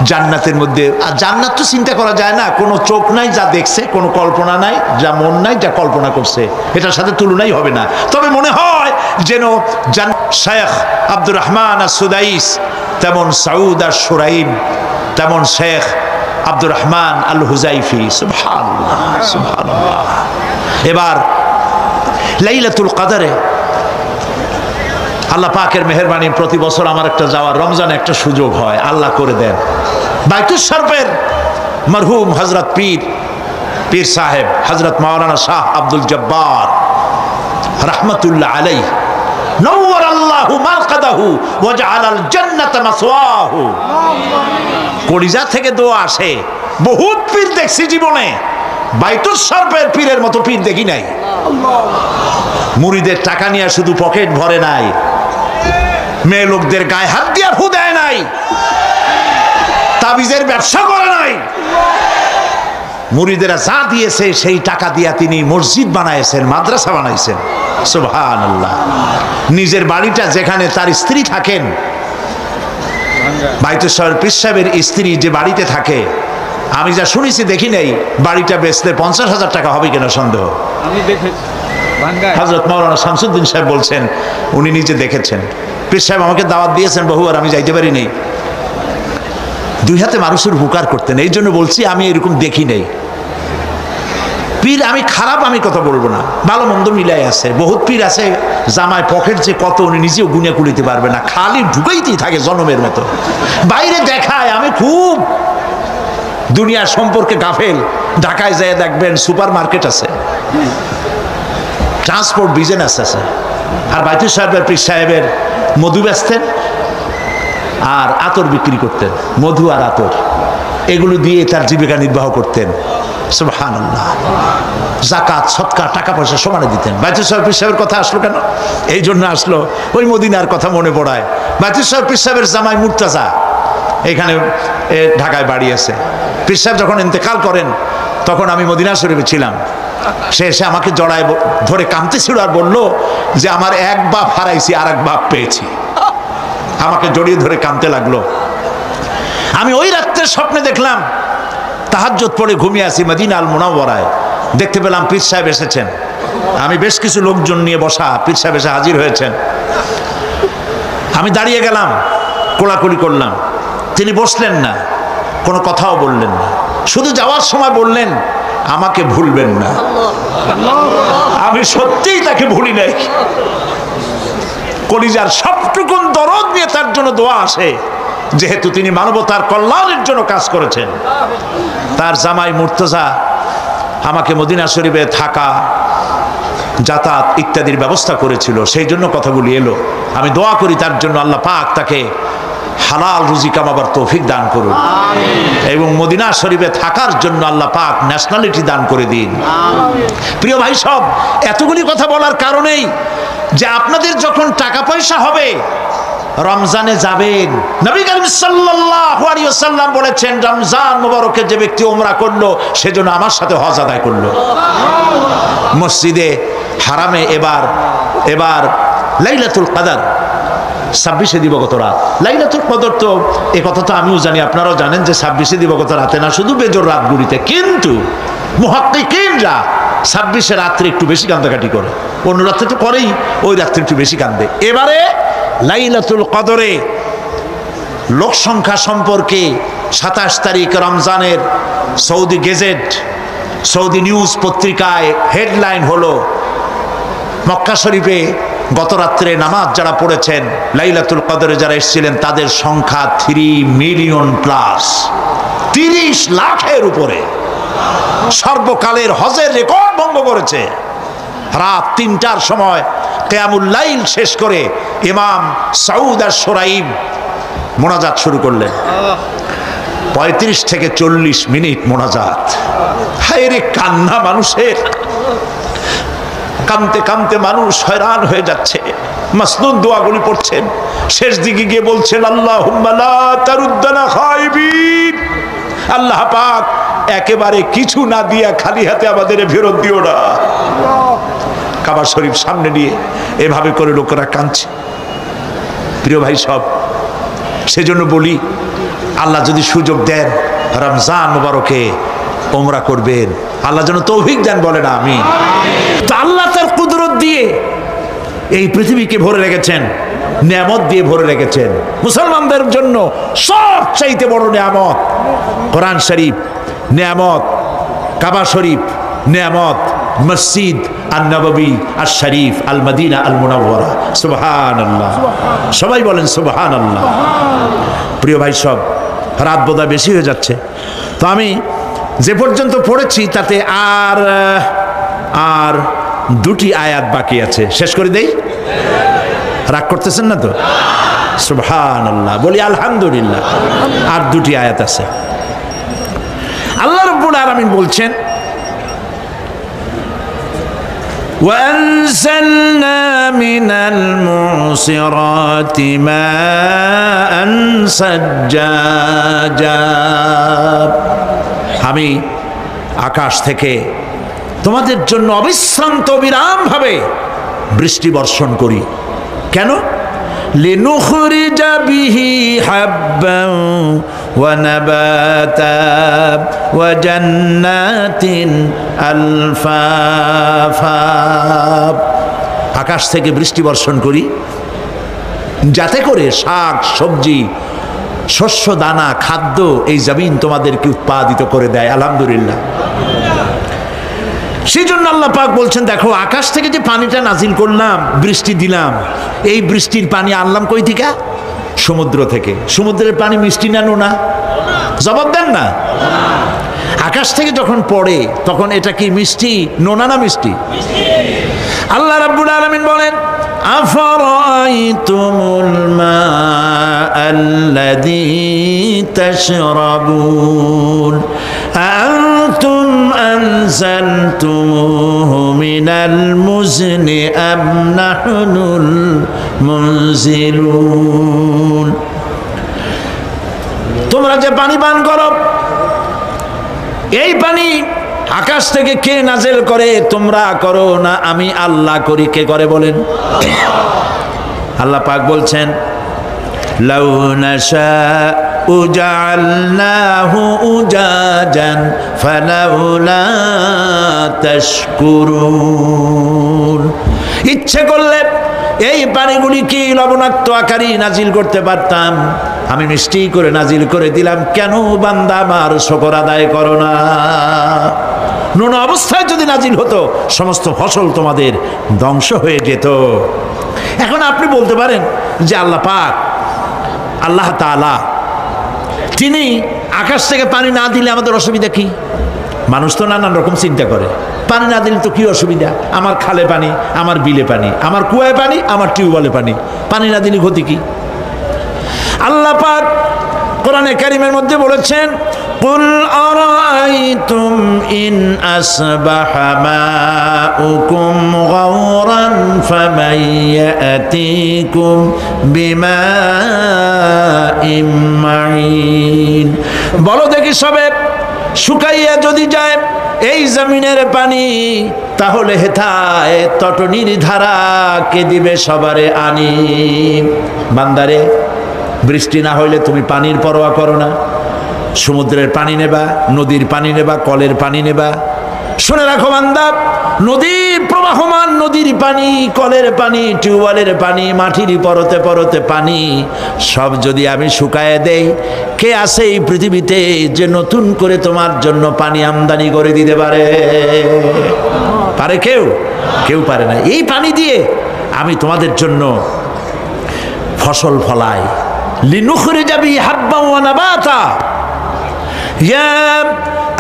জান্নাতের মধ্যে। আর জান্নাত তো চিন্তা করা যায় না, কোনো চোখ নাই যা দেখছে, কোনো কল্পনা নাই, যা মন নাই যা কল্পনা করছে, এটার সাথে তুলনাই হবে না। তবে মনে হয় যেন শেখ আব্দুর রহমান আস-সুদাইস, তেমন সাউদ আশ-শুরাইব, তেমন শেখ আব্দুর রহমান আল হুজাইফি। সুবহানাল্লাহ, সুবহানাল্লাহ। এবার লাইলাতুল কদরে আল্লাহ পাকের মেহেরবানি, প্রতি বছর আমার একটা যাওয়ার, রমজানে একটা সুযোগ হয়, আল্লাহ করে দেন। বাইতুল শরফের মরহুম হযরত পীর সাহেব হযরত মাওলানা শাহ আব্দুল জব্বার রাহমাতুল্লাহ আলাইহি, নওয়ারাল্লাহু মারকাদাহু ওয়া জাআলাল জান্নাতা মাসওয়াহু। কলিজা থেকে দোয়া আসে। বহুত পীর দেখছি জীবনে, বাইতুল শরফের পীরের মতো পীর দেখি নাই। মুরিদের টাকা নিয়ে শুধু পকেট ভরে নাই, মেয়ে লোকদের গায়ে হাত দিয়ে ফু দেয় নাই, তাবিজের ব্যবসা করে নাই। মুরিদেরা যা দিয়েছে সেই টাকা দিয়া তিনি মসজিদ বানাইছেন, মাদ্রাসা বানাইছেন। সুবহানাল্লাহ। নিজের বাড়িটা যেখানে তার স্ত্রী থাকেন, বাইতুল শরফ পীর সাহেবের স্ত্রী যে বাড়িতে থাকে, আমি যা শুনেছি দেখি নাই, বাড়িটা বেচলে 50,000 টাকা হবে কিনা সন্দেহ। আমি দেখেছি, হযরত মাওলানা শামসুদ্দিন সাহেব বলছেন উনি নিজে দেখেছেন। পীর সাহেব আমাকে দাওয়াত দিয়েছেন বহুবার, আমি যাইতে পারি নাই। দুই হাতে মানুষের উপকার করতেন, এই জন্য বলছি আমি এরকম দেখি নাই। পীর আমি খারাপ আমি কথা বলবো না, ভালো মন্দ মিলাই আছে। বহুত পীর আছে জামায় পকেট যে কত উনি নিজেও গুনে কুলিতে পারবে না, খালি ঢুকাইতেই থাকে জনমের মতো, বাইরে দেখায় আমি খুব দুনিয়ার সম্পর্কে গাফেল। ঢাকায় যায় দেখবেন সুপার মার্কেট আছে, ট্রান্সপোর্ট বিজনেস আছে। আর বাইতুল সাহেবের পীর সাহেবের মধু বেচতেন আর আতর বিক্রি করতেন, মধু আর আতর, এগুলো দিয়ে তার জীবিকা নির্বাহ করতেন। সুবহানাল্লাহ। যাকাত সদকা টাকা পয়সা সমানে দিতেন। বাইতুল সাহেব পীর সাহেবের কথা আসলো কেন? এই জন্য আসলো, ওই মদিনার কথা মনে পড়ায়। বাইতুল সাহেব পীর সাহেবের জামাই মুর্তাজা এখানে ঢাকায় বাড়ি আছে। পীর সাহেব যখন ইন্তেকাল করেন তখন আমি মদিনা শরীফে ছিলাম। সে এসে আমাকে জড়ায় ধরে কাঁদতেছিল আর বলল যে আমার এক বাপ হারাইছি আর এক বাপ পেয়েছি। আমাকে জড়িয়ে ধরে কাঁদতে লাগলো। আমি ওই রাত্রে স্বপ্নে দেখলাম, তাহাজ্জুদ পড়ে ঘুমিয়ে আছি মদিনা আল মুনাওয়ারায়, দেখতে পেলাম পীর সাহেব এসেছেন। আমি বেশ কিছু লোকজন নিয়ে বসা, পীর সাহেব এসে হাজির হয়েছেন। আমি দাঁড়িয়ে গেলাম, কোলাকুলি করলাম। তিনি বসলেন না, কোনো কথাও বললেন না, শুধু যাওয়ার সময় বললেন আমাকে ভুলবেন না। আমি সত্যিই তাকে ভুলি নাই। কলিজার সবটুকুন দরদ নিয়ে তার জন্য দোয়া আসে, যেহেতু তিনি মানবতার কল্যাণের জন্য কাজ করেছেন। তার জামাই মুর্তজা আমাকে মদিনা শরীফে থাকা, যাতায়াত ইত্যাদির ব্যবস্থা করেছিল, সেই জন্য কথাগুলি এলো। আমি দোয়া করি তার জন্য আল্লাহ পাক তাকে হালাল রুজি কামাবার তৌফিক দান করুন এবং মদিনা শরীফে থাকার জন্য আল্লাহ পাক ন্যাশনালিটি দান করে দিন। প্রিয় ভাই সব, এতগুলি কথা বলার কারণেই যে আপনাদের যখন টাকা পয়সা হবে রমজানে যাবেন। নবী করিম সাল্লাল্লাহু আলাইহি ওয়াসাল্লাম বলেছেন, রমজান মুবারকে যে ব্যক্তি উমরা করলো সেজন্য আমার সাথে হজ আদায় করলো। মসজিদে হারামে এবার লাইলাতুল কদর 26 দিবগত রাত। লাইলাতুল কদর তো এ কথা তো আমিও জানি, আপনারাও জানেন যে 26 দিবগত রাতে না, শুধু বেজোর রাতগুলিতে। কিন্তু মুহাক্কিকিনরা 26 রাত্রে একটু বেশি কান্দাকাটি করে, অন্য রাত্রে তো করেই, ওই রাত্রে একটু বেশি কান্দে। এবারে লাইলাতুল কদরে লোক সংখ্যা সম্পর্কে 27 তারিখ রমজানের সৌদি গেজেট, সৌদি নিউজ পত্রিকায় হেডলাইন হলো, মক্কা শরীফে গত রাত্রে নামাজ যারা পড়েছেন, লাইলাতুল কদরে যারা এসেছিলেন তাদের সংখ্যা 3 মিলিয়ন প্লাস, 30 লাখের উপরে। সর্বকালের হজের রেকর্ড ভঙ্গ করেছে। রাত 3টার সময় কিয়ামুল লাইল শেষ করে ইমাম সাউদ আশ-শুরাইব মোনাজাত শুরু করলেন। 35 থেকে 40 মিনিট মোনাজাত। হায় রে কান্না মানুষের, কাঁদতে কাঁদতে মানুষ হয়রান হয়ে যাচ্ছে। মাসনুন দোয়াগুলি পড়ছেন, শেষ দিকে গিয়ে বলছেন, আল্লাহুম্মা লা তারুদ্দানা খায়বিন, আল্লাহ পাক একেবারে কিছু না দিয়া খালি হাতে আমাদের ফেরত দিও না। কাবা শরীফ সামনে নিয়ে এভাবে করে লোকেরা কাঁদছে। প্রিয় ভাই সব, সেজন্য বলি, আল্লাহ যদি সুযোগ দেন রমজান মুবারকে উমরা করবেন, আল্লাহ যেন তৌফিক দেন, বলেন আমিন। তো আল্লাহ তার কুদরত দিয়ে এই পৃথিবীকে ভরে রেখেছেন, নিয়ামত দিয়ে ভরে রেখেছেন। মুসলমানদের জন্য সবচাইতে বড় নিয়ামত কোরআন শরীফ নিয়ামত, কাবা শরীফ নিয়ামত, মসজিদ আন-নববী আশ-শরীফ আল মদিনা আল মুনাওয়ারা। সুবহানাল্লাহ, সবাই বলেন সুবহানাল্লাহ। প্রিয় ভাই সব, রাত বোধহয় বেশি হয়ে যাচ্ছে, তো আমি যে পর্যন্ত পড়েছি তাতে আর 2টি আয়াত বাকি আছে, শেষ করে দেই। রাগ করতেছেন না তো? সুবহানাল্লাহ, বলি আলহামদুলিল্লাহ। আর 2টি আয়াত আছে। আল্লাহ রাব্বুল আলামিন বলছেন, وأنزلنا من المعصرات ماء ثجاجا, আমি আকাশ থেকে তোমাদের জন্য অবিশ্রান্ত বিরামভাবে বৃষ্টি বর্ষণ করি। কেন? লিনুখরিজা বিহি হাব্বান ওয়া নাবাতা ওয়া জান্নাতিন আলফাফা। আকাশ থেকে বৃষ্টি বর্ষণ করি যাতে করে শাক সবজি শস্য দানা খাদ্য এই জমিন তোমাদেরকে উৎপাদিত করে দেয়। আলহামদুলিল্লাহ। সেই জন্য আল্লাহ পাক বলছেন, দেখো আকাশ থেকে যে পানিটা নাজিল করলাম, বৃষ্টি দিলাম, এই বৃষ্টির পানি আনলাম কই থেকে? সমুদ্র থেকে। সমুদ্রের পানি মিষ্টি না নোনা? জবাব দেন না। আকাশ থেকে যখন পড়ে তখন এটা কি মিষ্টি, নোনা না মিষ্টি? আল্লাহ রাব্বুল আলামিন বলেন, আফারাইতুমুল মাআল্লাযী তাশরাবুন আনতুম আনজালতুমুহু মিনাল মুজনি আম নাহনুল মুনজিলুন। তোমরা যে পানি পান করো, এই পানি আকাশ থেকে কে নাজেল করে? তোমরা করো না, আমি আল্লাহ করি। কে করে বলেন? আল্লাহ পাক বলছেন, লাউ নাশাউ জাআলনাহু উজাজান ফালাউলা তাশকুরুন। ইচ্ছে করলে এই পানিগুলি কি লবণাক্ত আকারে নাজিল করতে পারতাম, আমি মিষ্টি করে নাজিল করে দিলাম। কেন বান্দা আমার শুকর আদায় করো না? নোনা অবস্থায় যদি নাজিল হতো সমস্ত ফসল তোমাদের ধ্বংস হয়ে যেত। এখন আপনি বলতে পারেন যে আল্লাহ পাক, আল্লাহ তাআলা তিনি আকাশ থেকে পানি না দিলে আমাদের অসুবিধা কি? মানুষ তো নানান রকম চিন্তা করে, পানি না দিলে তো কি অসুবিধা? আমার খালে পানি, আমার বিলে পানি, আমার কুয়ায় পানি, আমার টিউবওয়েলে পানি, পানি না দিলে ক্ষতি কি? আল্লাহ পাক কোরআনে কারীমের মধ্যে বলেছেন, কুল আরাআইতুম ইন আসবাহা মাউকুম গাওরান ফামান ইয়াতিকুম বিমাইম মাইন। বলো দেখি সবে, শুকাইয়া যদি যায় এই জমিনের পানি, তাহলে হেথায় তটনির ধারা কে দিবে সবারে আনি। বান্দারে, বৃষ্টি না হইলে তুমি পানির পরোয়া করো না। সমুদ্রের পানি নেবা, নদীর পানি নেবা, কলের পানি নেবা। শুনে রাখো বান্দা, নদীর প্রবাহমান নদীর পানি, কলের পানি, টিউবওয়েলের পানি, মাটির পরতে পরতে পানি, সব যদি আমি শুকায় দেই, কে আছে এই পৃথিবীতে যে নতুন করে তোমার জন্য পানি আমদানি করে দিতে পারে? পারে কেউ? কেউ পারে না। এই পানি দিয়ে আমি তোমাদের জন্য ফসল ফলাই। লিনুখরিজা বিহি হাব্বান ওয়া নাবাতা। ইয়া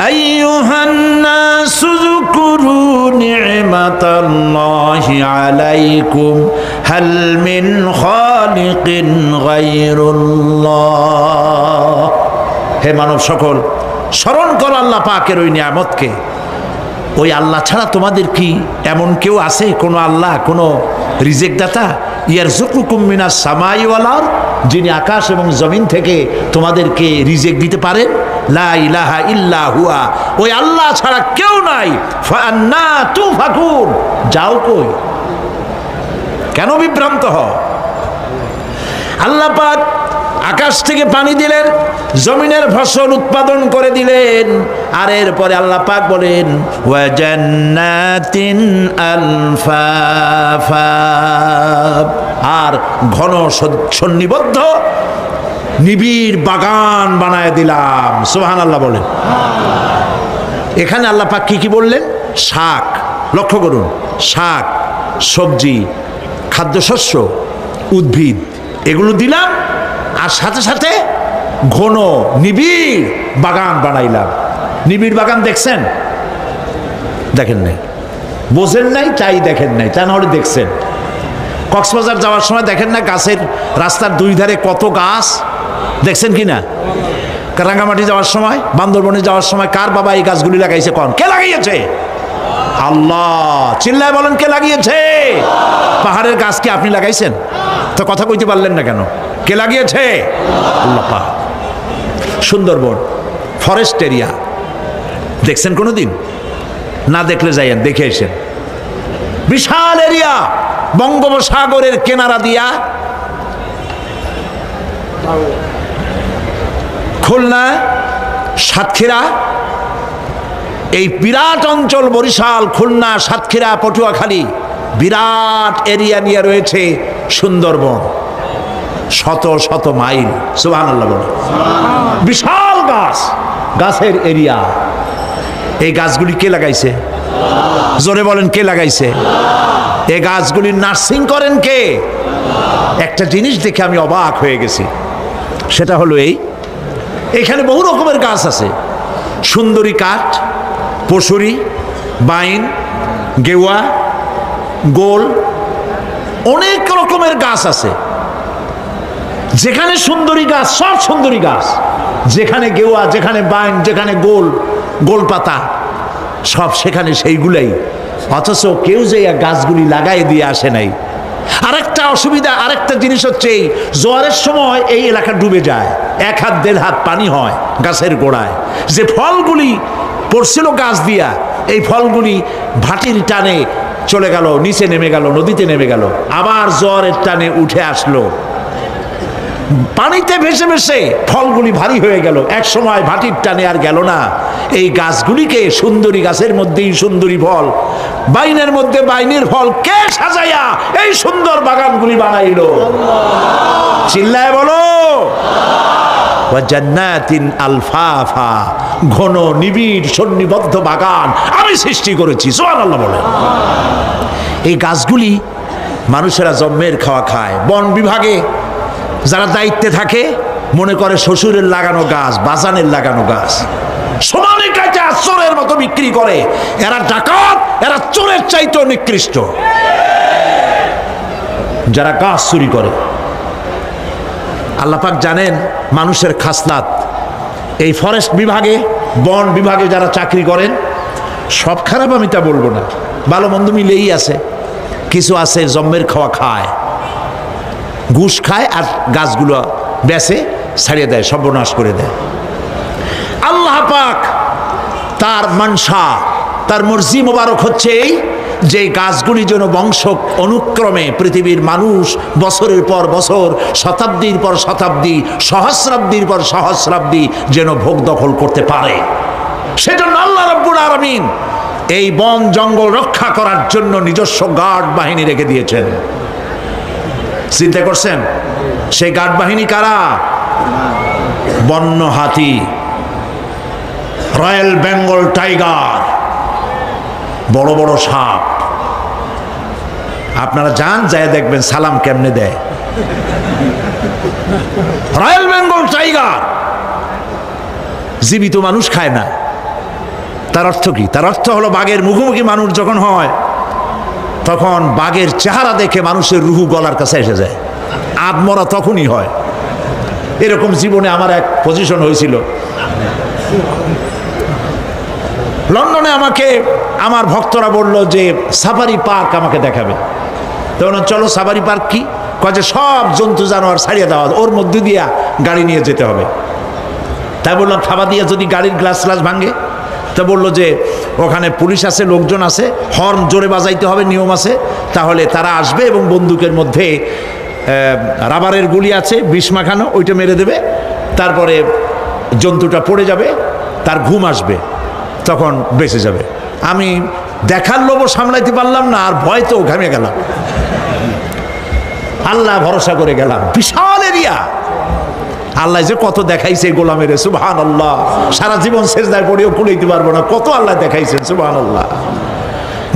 আইয়ুহান নাসু যকুরু নি'মাতাল্লাহি আলাইকুম হাল মিন খালিকিন গায়রুল্লাহ। হে মানব সকল, স্মরণ করো আল্লাহ পাকের ওই নিয়ামতকে। ওই আল্লাহ ছাড়া তোমাদের কি এমন কেউ আছে? কোনো আল্লাহ, কোনো রিজেক দাতা? ইয়ারযুকুকুম মিনাস সামাই ওয়াল আরদ, যিনি আকাশ এবং জমিন থেকে তোমাদেরকে রিজেক দিতে পারেন। লা ইলাহা ইল্লা হুয়া, ওই আল্লাহ ছাড়া কেউ নাই। ফাআন্না তুফাকুন, যাও কই? কেন বিভ্রান্ত হও? আল্লাহ পাক আকাশ থেকে পানি দিলেন, জমিনের ফসল উৎপাদন করে দিলেন, আর এরপরে আল্লাহ পাক বলেন ওয়া জান্নাতিন আলফাফা, আর ঘন সন্নিবদ্ধ নিবিড় বাগান বানায় দিলাম। সুবহানাল্লাহ বলেন। এখানে আল্লাহ পাক কি কি বললেন? শাক, লক্ষ্য করুন, শাক, সবজি, খাদ্যশস্য, উদ্ভিদ, এগুলো দিলাম, আর সাথে সাথে ঘন নিবিড় বাগান বানাইলাম। নিবিড় বাগান দেখছেন? দেখেন নাই, বোঝেন নাই, তাই দেখেন নাই, তা না হলে দেখছেন। কক্সবাজার যাওয়ার সময় দেখেন না গাছের, রাস্তার দুই ধারে কত গাছ, দেখছেন কি না? রাঙ্গামাটি যাওয়ার সময়, বান্দরবনে যাওয়ার সময় কার বাবা এই গাছগুলি লাগাইছে? কোন? কে লাগিয়েছে? আল্লাহ। চিল্লায় বলেন, কে লাগিয়েছে? পাহাড়ের গাছ কি আপনি লাগাইছেন? তো কথা কইতে পারলেন না কেন? কে লাগিয়েছে? আল্লাহ পাক। সুন্দরবন ফরেস্ট এরিয়া দেখছেন কোনোদিন? না দেখলে যাইয়েন, দেখে এসেন। বিশাল এরিয়া, বঙ্গোপসাগরের কিনারা দিয়া খুলনা, সাতক্ষীরা, এই বিরাট অঞ্চল, বরিশাল, খুলনা, সাতক্ষীরা, পটুয়াখালী, বিরাট এরিয়া নিয়ে রয়েছে সুন্দরবন। শত শত মাইল। সুবহানাল্লাহ বলে। বিশাল গাছ, গাছের এরিয়া। এই গাছগুলি কে লাগাইছে? জোরে বলেন, কে লাগাইছে? এই গাছগুলি নার্সিং করেন কে? একটা জিনিস দেখে আমি অবাক হয়ে গেছি, সেটা হলো এখানে বহু রকমের গাছ আছে। সুন্দরী কাঠ, পশুরি, বাইন, গেওয়া, গোল, অনেক রকমের গাছ আছে। যেখানে সুন্দরী গাছ, সব সুন্দরী গাছ। যেখানে গেওয়া, যেখানে বাইন, যেখানে গোল, গোলপাতা, সব সেখানে সেইগুলাই। অথচ কেউ যে গাছগুলি লাগাই দিয়ে আসে নাই। আরেকটা অসুবিধা, আরেকটা জিনিস হচ্ছে, জোয়ারের সময় এই এলাকা ডুবে যায়, 1 হাত 1.5 হাত পানি হয় গাছের গোড়ায়। যে ফলগুলি পড়ছিল গাছ দিয়া, এই ফলগুলি ভাটির টানে চলে গেল, নিচে নেমে গেল, নদীতে নেমে গেল, আবার জোয়ারের টানে উঠে আসলো, পানিতে ভেসে ভেসে ফলগুলি ভারী হয়ে গেল। এক সময় ভাটির টানে আর গেল না। এই গাছগুলিকে, সুন্দরী গাছের মধ্যেই সুন্দরী ফল, বাইনের মধ্যে বাইনের ফল, কে সাজাইয়া এই সুন্দর বাগানগুলি বানাইলো? চিল্লায় বলো। ওয়া জান্নাতিন আলফাফা, ঘন নিবিড় সন্নিবদ্ধ বাগান আমি সৃষ্টি করেছি। সুবহানাল্লাহ বলে। এই গাছগুলি মানুষেরা জন্মের খাওয়া খায়। বন বিভাগে যারা দায়িত্বে থাকে মনে করে শ্বশুরের লাগানো গাছ, বাজানের লাগানো গাছ, সমানে কাটে চোরের মতো বিক্রি করে। এরা ডাকাত, এরা চোরের চাইতেও নিকৃষ্ট, যারা গাছ চুরি করে। আল্লাহ পাক জানেন মানুষের খাসলাত। এই ফরেস্ট বিভাগে, বন বিভাগে যারা চাকরি করেন, সব খারাপ আমি তা বলবো না, ভালো মন্দ মিলেই আছে। কিছু আছে জম্মের খাওয়া খায়, ঘুষ খায় আর গাছগুলো বেচে ছাড়িয়ে দেয়, সর্বনাশ করে দেয়। আল্লাহ পাক তার মানসা, তার মর্জি মোবারক হচ্ছে এই যে গাছগুলি যেন বংশ অনুক্রমে পৃথিবীর মানুষ বছরের পর বছর, শতাব্দীর পর শতাব্দী, সহস্রাব্দীর পর সহস্রাব্দী যেন ভোগ দখল করতে পারে। সেজন্য আল্লাহ রাব্বুল আলামিন এই বন জঙ্গল রক্ষা করার জন্য নিজস্ব গার্ড বাহিনী রেখে দিয়েছেন। চিন্তা করছেন সেই গার্ড বাহিনী কারা? বন্য হাতি, রয়্যাল বেঙ্গল টাইগার, বড় বড় সাপ। আপনারা যান, যায় দেখবেন সালাম কেমনে দেয়। রয়্যাল বেঙ্গল টাইগার জীবিত মানুষ খায় না। তার অর্থ কি? তার অর্থ হলো বাঘের মুখোমুখি মানুষ যখন হয়, তখন বাঘের চেহারা দেখে মানুষের রুহু গলার কাছে এসে যায়। আধমরা তখনই হয়। এরকম জীবনে আমার এক পজিশন হয়েছিল। লন্ডনে আমাকে আমার ভক্তরা বলল যে সাফারি পার্ক আমাকে দেখাবে। তখন চলো সাফারি পার্ক কি? কয় যে সব জন্তু জানোয়ার ছাড়িয়ে দেওয়া, ওর মধ্যে দিয়া গাড়ি নিয়ে যেতে হবে। তাই বললাম থাবা দিয়ে যদি গাড়ির গ্লাস গ্লাস ভাঙে? তা বললো যে ওখানে পুলিশ আছে, লোকজন আছে, হর্ন জোরে বাজাইতে হবে, নিয়ম আছে, তাহলে তারা আসবে এবং বন্দুকের মধ্যে রাবারের গুলি আছে, বিষ মাখানো, ওইটা মেরে দেবে। তারপরে জন্তুটা পড়ে যাবে, তার ঘুম আসবে, তখন বেঁচে যাবে। আমি দেখার লোভও সামলাইতে পারলাম না, আর ভয় তো ঘামে গেলাম। আল্লাহ ভরসা করে গেলাম। বিশাল এরিয়া, আল্লাহ যে কত দেখাইছে গোলামের, সুবহানাল্লাহ। সারা জীবন সেজদায় পড়েও কুলাইতে পারবো না, কত আল্লাহ দেখাইছেন, সুবহানাল্লাহ।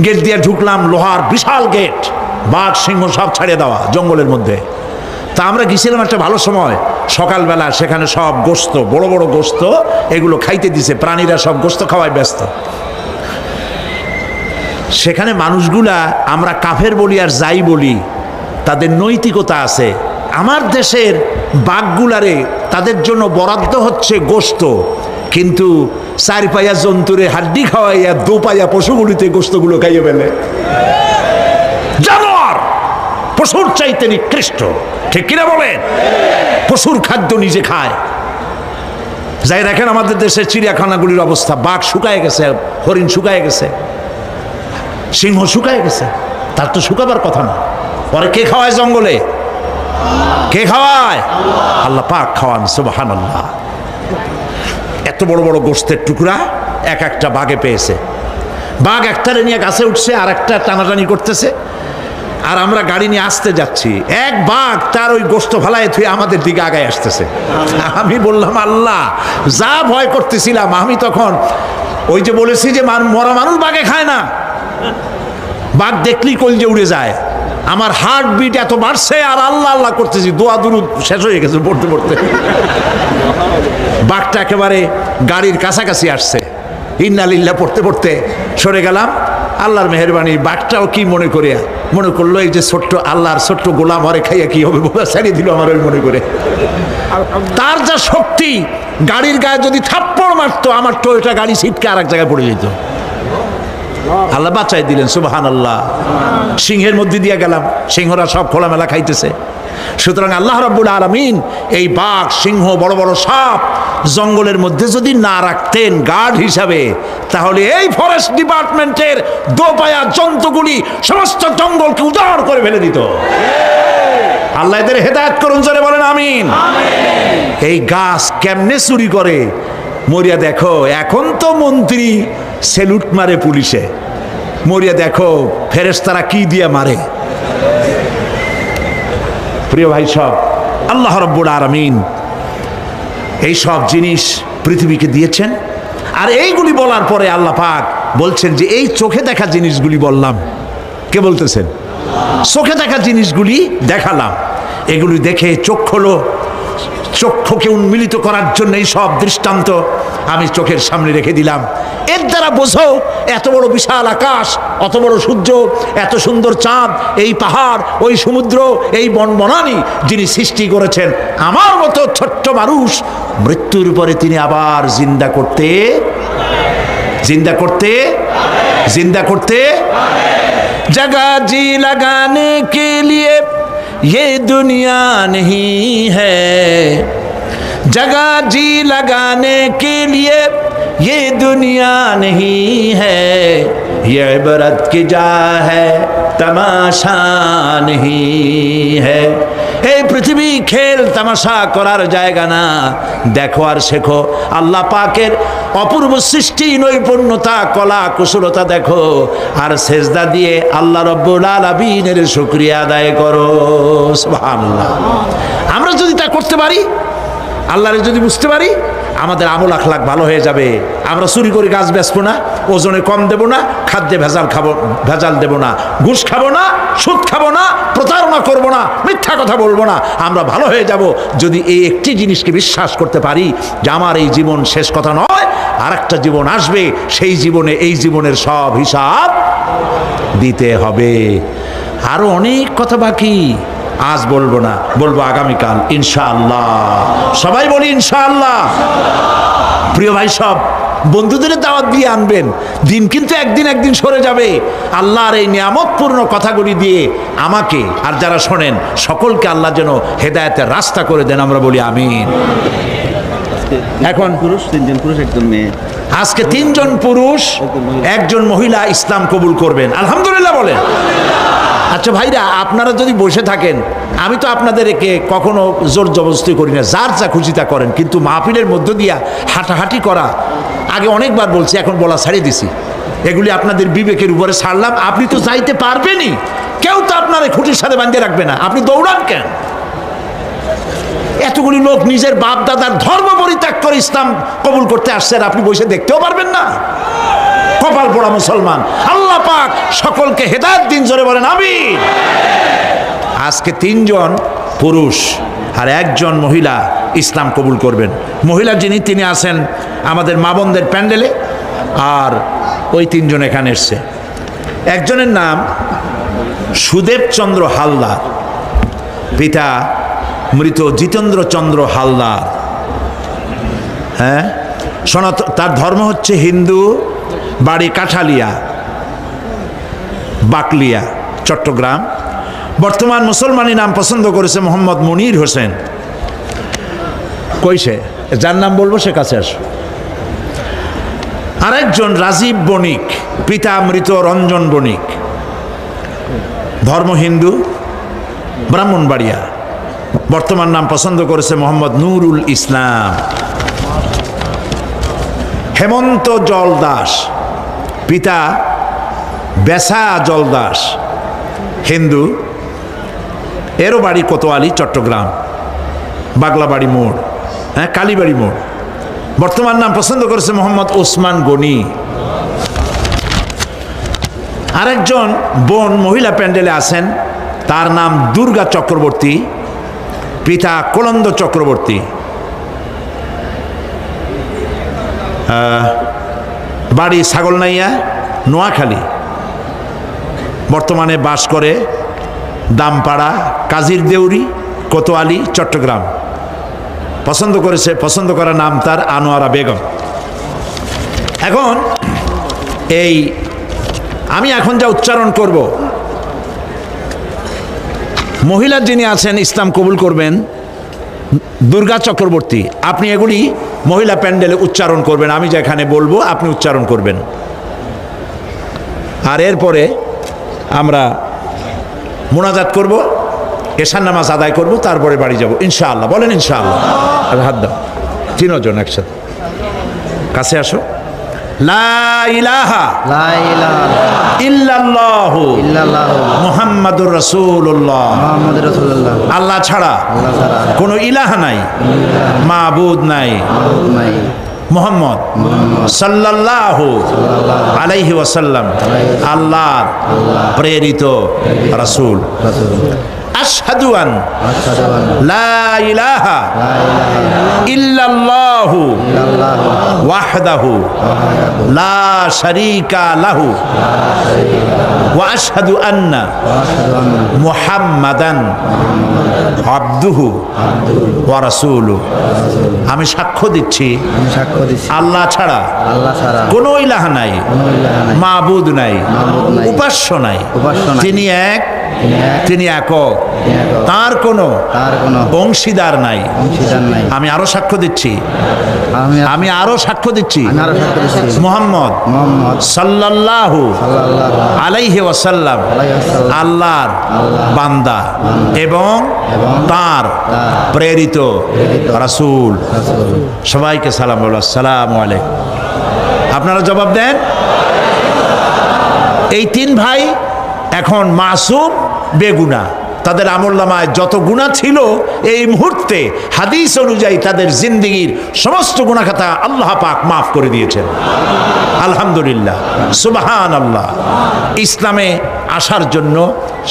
গেট দিয়ে ঢুকলাম, লোহার বিশাল গেট, বাঘ সিংহ সব ছাড়িয়ে দেওয়া জঙ্গলের মধ্যে। তা আমরা গেছিলাম একটা ভালো সময়, সকালবেলা। সেখানে সব গোস্ত, বড় বড় গোস্ত, এগুলো খাইতে দিছে। প্রাণীরা সব গোস্ত খাওয়ায় ব্যস্ত। সেখানে মানুষগুলা, আমরা কাফের বলি আর যাই বলি, তাদের নৈতিকতা আছে। আমার দেশের বাঘগুলারে তাদের জন্য বরাদ্দ হচ্ছে গোস্ত, কিন্তু চার পায়া জন্তুরে হাড্ডি খাওয়াইয়া দু পায়া পশুগুলিতে গোস্তগুলো খাইয়ে ফেলে। জানোয়ার পশুর চাইতে নিকৃষ্ট, ঠিক কিনা বলেন? পশুর খাদ্য নিজে খায়। যাই দেখেন আমাদের দেশের চিড়িয়াখানাগুলির অবস্থা, বাঘ শুকায় গেছে, হরিণ শুকায় গেছে, সিংহ শুকায় গেছে। তার তো শুকাবার কথা না। পরে কে খাওয়ায় জঙ্গলে? কে খাওয়ায়? আল্লাহ পাক খাওয়ান, সুবহানাল্লাহ। এত বড় বড় গোস্তের টুকরা এক একটা বাঘে পেয়েছে। বাঘ একটারে নিয়ে গাছে উঠছে, আর একটা টানাটানি করতেছে, আর আমরা গাড়ি নিয়ে আসতে যাচ্ছি। এক বাঘ তার ওই গোস্ত ফালায় থুয়ে আমাদের দিকে আগায় আসতেছে। আমি বললাম আল্লাহ, যা ভয় করতেছিলাম আমি তখন, ওই যে বলেছি যে মরা মানুষ বাঘে খায় না, বাঘ দেখলেই কলজে উড়ে যায়। আমার হার্ট বিট এত বাড়ছে, আর আল্লাহ আল্লাহ করতেছি, দোয়া দুরুদ শেষ হয়ে গেছে পড়তে পড়তে। বাঘটা একেবারে গাড়ির কাছাকাছি আসছে, ইন্না লিল্লাহ পড়তে পড়তে সরে গেলাম। আল্লাহর মেহেরবানি, বাঘটাও কি মনে করলো এই যে ছোট্ট আল্লাহর ছোট্ট গোলাম, হরে খাইয়া কি হবে, বোঝা ছাড়িয়ে দিল আমার ওই মনে করে। তার যা শক্তি, গাড়ির গায়ে যদি থাপ্পড় মারতো, আমার টয়োটা গাড়ি ছিটকে আর এক জায়গায় পড়ে যেত। আল্লাহ বাঁচাই দিলেন, সুবহানাল্লাহ। সিংহের মধ্যে দিয়ে গেলাম, সিংহরা সব খোলামেলা খাইতেছে। সুতরাং আল্লাহ রাব্বুল আলামিন এই বাঘ, সিংহ, বড় বড় সাপ জঙ্গলের মধ্যে যদি না রাখতেন গার্ড হিসাবে, তাহলে এই ফরেস্ট ডিপার্টমেন্টের দোপায়া জন্তুগুলি সমস্ত জঙ্গলকে উজাড় করে ফেলে দিত। আল্লাহ এদের হেদায়েত করুন, জোরে বলেন আমিন। এই গাছ কেমনে চুরি করে মরিয়া দেখো। এখন তো মন্ত্রী সেলুট মারে পুলিশে, মরিয়া দেখো ফেরেশতারা কি দিয়ে মারে। প্রিয় ভাই সব, আল্লাহ রাব্বুল আলামিন এই সব জিনিস পৃথিবীকে দিয়েছেন। আর এইগুলি বলার পরে আল্লাহ পাক বলছেন যে এই চোখে দেখা জিনিসগুলি বললাম। কে বলতেছেন? চোখে দেখা জিনিসগুলি দেখালাম। এগুলি দেখে চোখ হলো, চক্ষুকে উন্মিলিত করার জন্য এই সব দৃষ্টান্ত আমি চোখের সামনে রেখে দিলাম। এর দ্বারা বোঝো এত বড় বিশাল আকাশ, অত বড় সূর্য, এত সুন্দর চাঁদ, এই পাহাড়, ওই সমুদ্র, এই বনবনানি যিনি সৃষ্টি করেছেন, আমার মতো ছোট্ট মানুষ মৃত্যুর পরে তিনি আবার জিন্দা করতে जगह जी लगाने के लिए ये दुनिया नहीं है, जगह जी लगाने के लिए ये दुनिया नहीं है, ये इबरत की जा है तमाशा नहीं है। এই পৃথিবী খেল তামাশা করার জায়গা না, দেখো আর শেখো আল্লাহ পাকের অপূর্ব সৃষ্টি, নৈপুণ্যতা, কলা কুশলতা দেখো, আর সেজদা দিয়ে আল্লাহ রব্বুল আলামিনের শুকরিয়া আদায় করো। সুবহানাল্লাহ। আমরা যদি তা করতে পারি, আল্লাহরে যদি বুঝতে পারি, আমাদের আমল আখলাক ভালো হয়ে যাবে। আমরা চুরি করে গাছ বেচবো না, ওজনে কম দেব না, খাদ্যে ভেজাল দেব না, ঘুষ খাবো না, সুদ খাবো না, প্রতারণা করব না, মিথ্যা কথা বলবো না। আমরা ভালো হয়ে যাব যদি এই একটি জিনিসকে বিশ্বাস করতে পারি যে আমার এই জীবন শেষ কথা নয়, আর একটা জীবন আসবে, সেই জীবনে এই জীবনের সব হিসাব দিতে হবে। আরো অনেক কথা বাকি, আজ বলবো না, বলবো আগামীকাল ইনশাআল্লাহ। সবাই বলি ইনশাআল্লাহ। প্রিয় ভাই, সব বন্ধুদের দাওয়াত দিয়ে আনবেন। দিন কিন্তু একদিন সরে যাবে। আল্লাহর এই নিয়ামতপূর্ণ কথাগুলি দিয়ে আমাকে আর যারা শোনেন সকলকে আল্লাহ যেন হেদায়েতের রাস্তা করে দেন, আমরা বলি আমিন। এখন পুরুষ 3 জন পুরুষ 1 জন মেয়ে, আজকে 3 জন পুরুষ 1 জন মহিলা ইসলাম কবুল করবেন, আলহামদুলিল্লাহ বলেন। আচ্ছা ভাইরা, আপনারা যদি বসে থাকেন, আমি তো আপনাদেরকে কখনো জোর জবরদস্তি করি না, যার যা খুশি তা করেন, কিন্তু মাহফিলের মধ্য দিয়া হাঁটাহাঁটি করা, আগে অনেকবার বলছি, এখন বলা ছাড়িয়ে দিছি। এগুলি আপনাদের বিবেকের উপরে ছাড়লাম। আপনি তো চাইতে পারবেনই, কেউ তো আপনার খুঁটির সাথে বাঁধিয়ে রাখবে না, আপনি দৌড়ান কেন? এতগুলি লোক নিজের বাপ দাদার ধর্ম পরিত্যাগ করে ইসলাম কবুল করতে আসছেন, আপনি বসে দেখতেও পারবেন না? কপাল পোড়া মুসলমান। আল্লাহ পাক সকলকে হেদায়েত দিন, জোরে বলেন আমিন। আজকে 3 জন পুরুষ আর 1 জন মহিলা ইসলাম কবুল করবেন। মহিলা যিনি, তিনি আছেন আমাদের মা বোনদের প্যান্ডেলে, আর ওই 3 জন এখানে এসছে। একজনের নাম সুদেব চন্দ্র হালদার, পিতা মৃত জিতেন্দ্র চন্দ্র হালদার। হ্যাঁ, তার ধর্ম হচ্ছে হিন্দু, বাড়ি কাঠালিয়া, বাকলিয়া, চট্টগ্রাম। বর্তমান মুসলমানি নাম পছন্দ করেছে মোহাম্মদ মনির হোসেন। কইছে যার নাম বলবো সে কাছে আসো। আরেকজন রাজীব বণিক, পিতা মৃত রঞ্জন বণিক, ধর্ম হিন্দু, ব্রাহ্মণবাড়িয়া। বর্তমান নাম পছন্দ করেছে মোহাম্মদ নুরুল ইসলাম। হেমন্ত জল দাস, পিতা বেসা জল দাস, হিন্দু, এরও বাড়ি কোতোয়ালি, চট্টগ্রাম, বাগলাবাড়ি মোড়, হ্যাঁ কালীবাড়ি মোড়। বর্তমান নাম পছন্দ করেছে মোহাম্মদ ওসমান গনি। আরেকজন বোন মহিলা প্যান্ডেলে আছেন, তার নাম দুর্গা চক্রবর্তী, পিতা কোলন্দ চক্রবর্তী, বাড়ি ছাগলনাইয়া, নোয়াখালী। বর্তমানে বাস করে দামপাড়া, কাজীর দেউরি, কোতোয়ালি, চট্টগ্রাম। পছন্দ করা নাম তার আনোয়ারা বেগম। এখন আমি এখন যা উচ্চারণ করব, মহিলা যিনি আছেন ইসলাম কবুল করবেন, দুর্গা চক্রবর্তী, আপনি এগুলি মহিলা প্যান্ডেলে উচ্চারণ করবেন। আমি যেখানে বলবো আপনি উচ্চারণ করবেন। আর এরপরে আমরা মোনাজাত করব, এশার নামাজ আদায় করব, তারপরে বাড়ি যাব ইনশাআল্লাহ। বলেন ইনশাআল্লাহ। হাত দাও, 3 জন একসাথে কাছে আসো। লা ইলাহা ইল্লাল্লাহু মুহাম্মাদুর রাসূলুল্লাহ। আল্লাহ ছাড়া কোনো ইলাহ নাই, মাবুদ নাই, মুহাম্মদ সাল্লাল্লাহু আলাইহি ওয়াসাল্লাম আল্লাহর প্রেরিত রাসূল। আশহাদু আন লা ইলাহা ইল্লাল্লাহু ওয়াহদাহু লা শারীকা লাহু ওয়া আশহাদু আন্না মুহাম্মাদান আবদুহু ওয়া রাসূলুহু। আমি সাক্ষ্য দিচ্ছি আল্লাহ ছাড়া কোনো ইলাহা নাই, মাবুদ নাই, উপাস্য নাই। তিনি এক, তিনি একক, তার কোনো অংশীদার নাই। আমি আরো সাক্ষ্য দিচ্ছি, আমি আরো সাক্ষ্য দিচ্ছি মুহাম্মদ সাল্লাল্লাহু আলাইহি ওয়াসাল্লাম আল্লাহর বান্দা এবং তার প্রেরিত রাসূল। সবাইকে সালাম বলো, আসসালামু আলাইকুম। আপনারা জবাব দেন। এই তিন ভাই এখন মাসুম, বেগুনা। তাদের আমলনামায় যত গুনাহ ছিল এই মুহূর্তে হাদিস অনুযায়ী তাদের জিন্দেগীর সমস্ত গুনাহ খাতা আল্লাহ পাক মাফ করে দিয়েছেন। আলহামদুলিল্লাহ, সুবহানাল্লাহ। ইসলামে আসার জন্য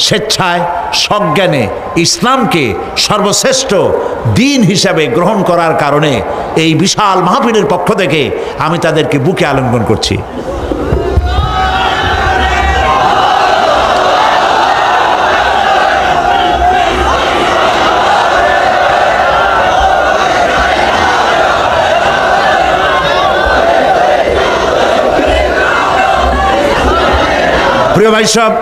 স্বেচ্ছায় সজ্ঞানে ইসলামকে সর্বশ্রেষ্ঠ দিন হিসাবে গ্রহণ করার কারণে এই বিশাল মাহফিলের পক্ষ থেকে আমি তাদেরকে বুকে আলিঙ্গন করছি। প্রিয় ভাই সব,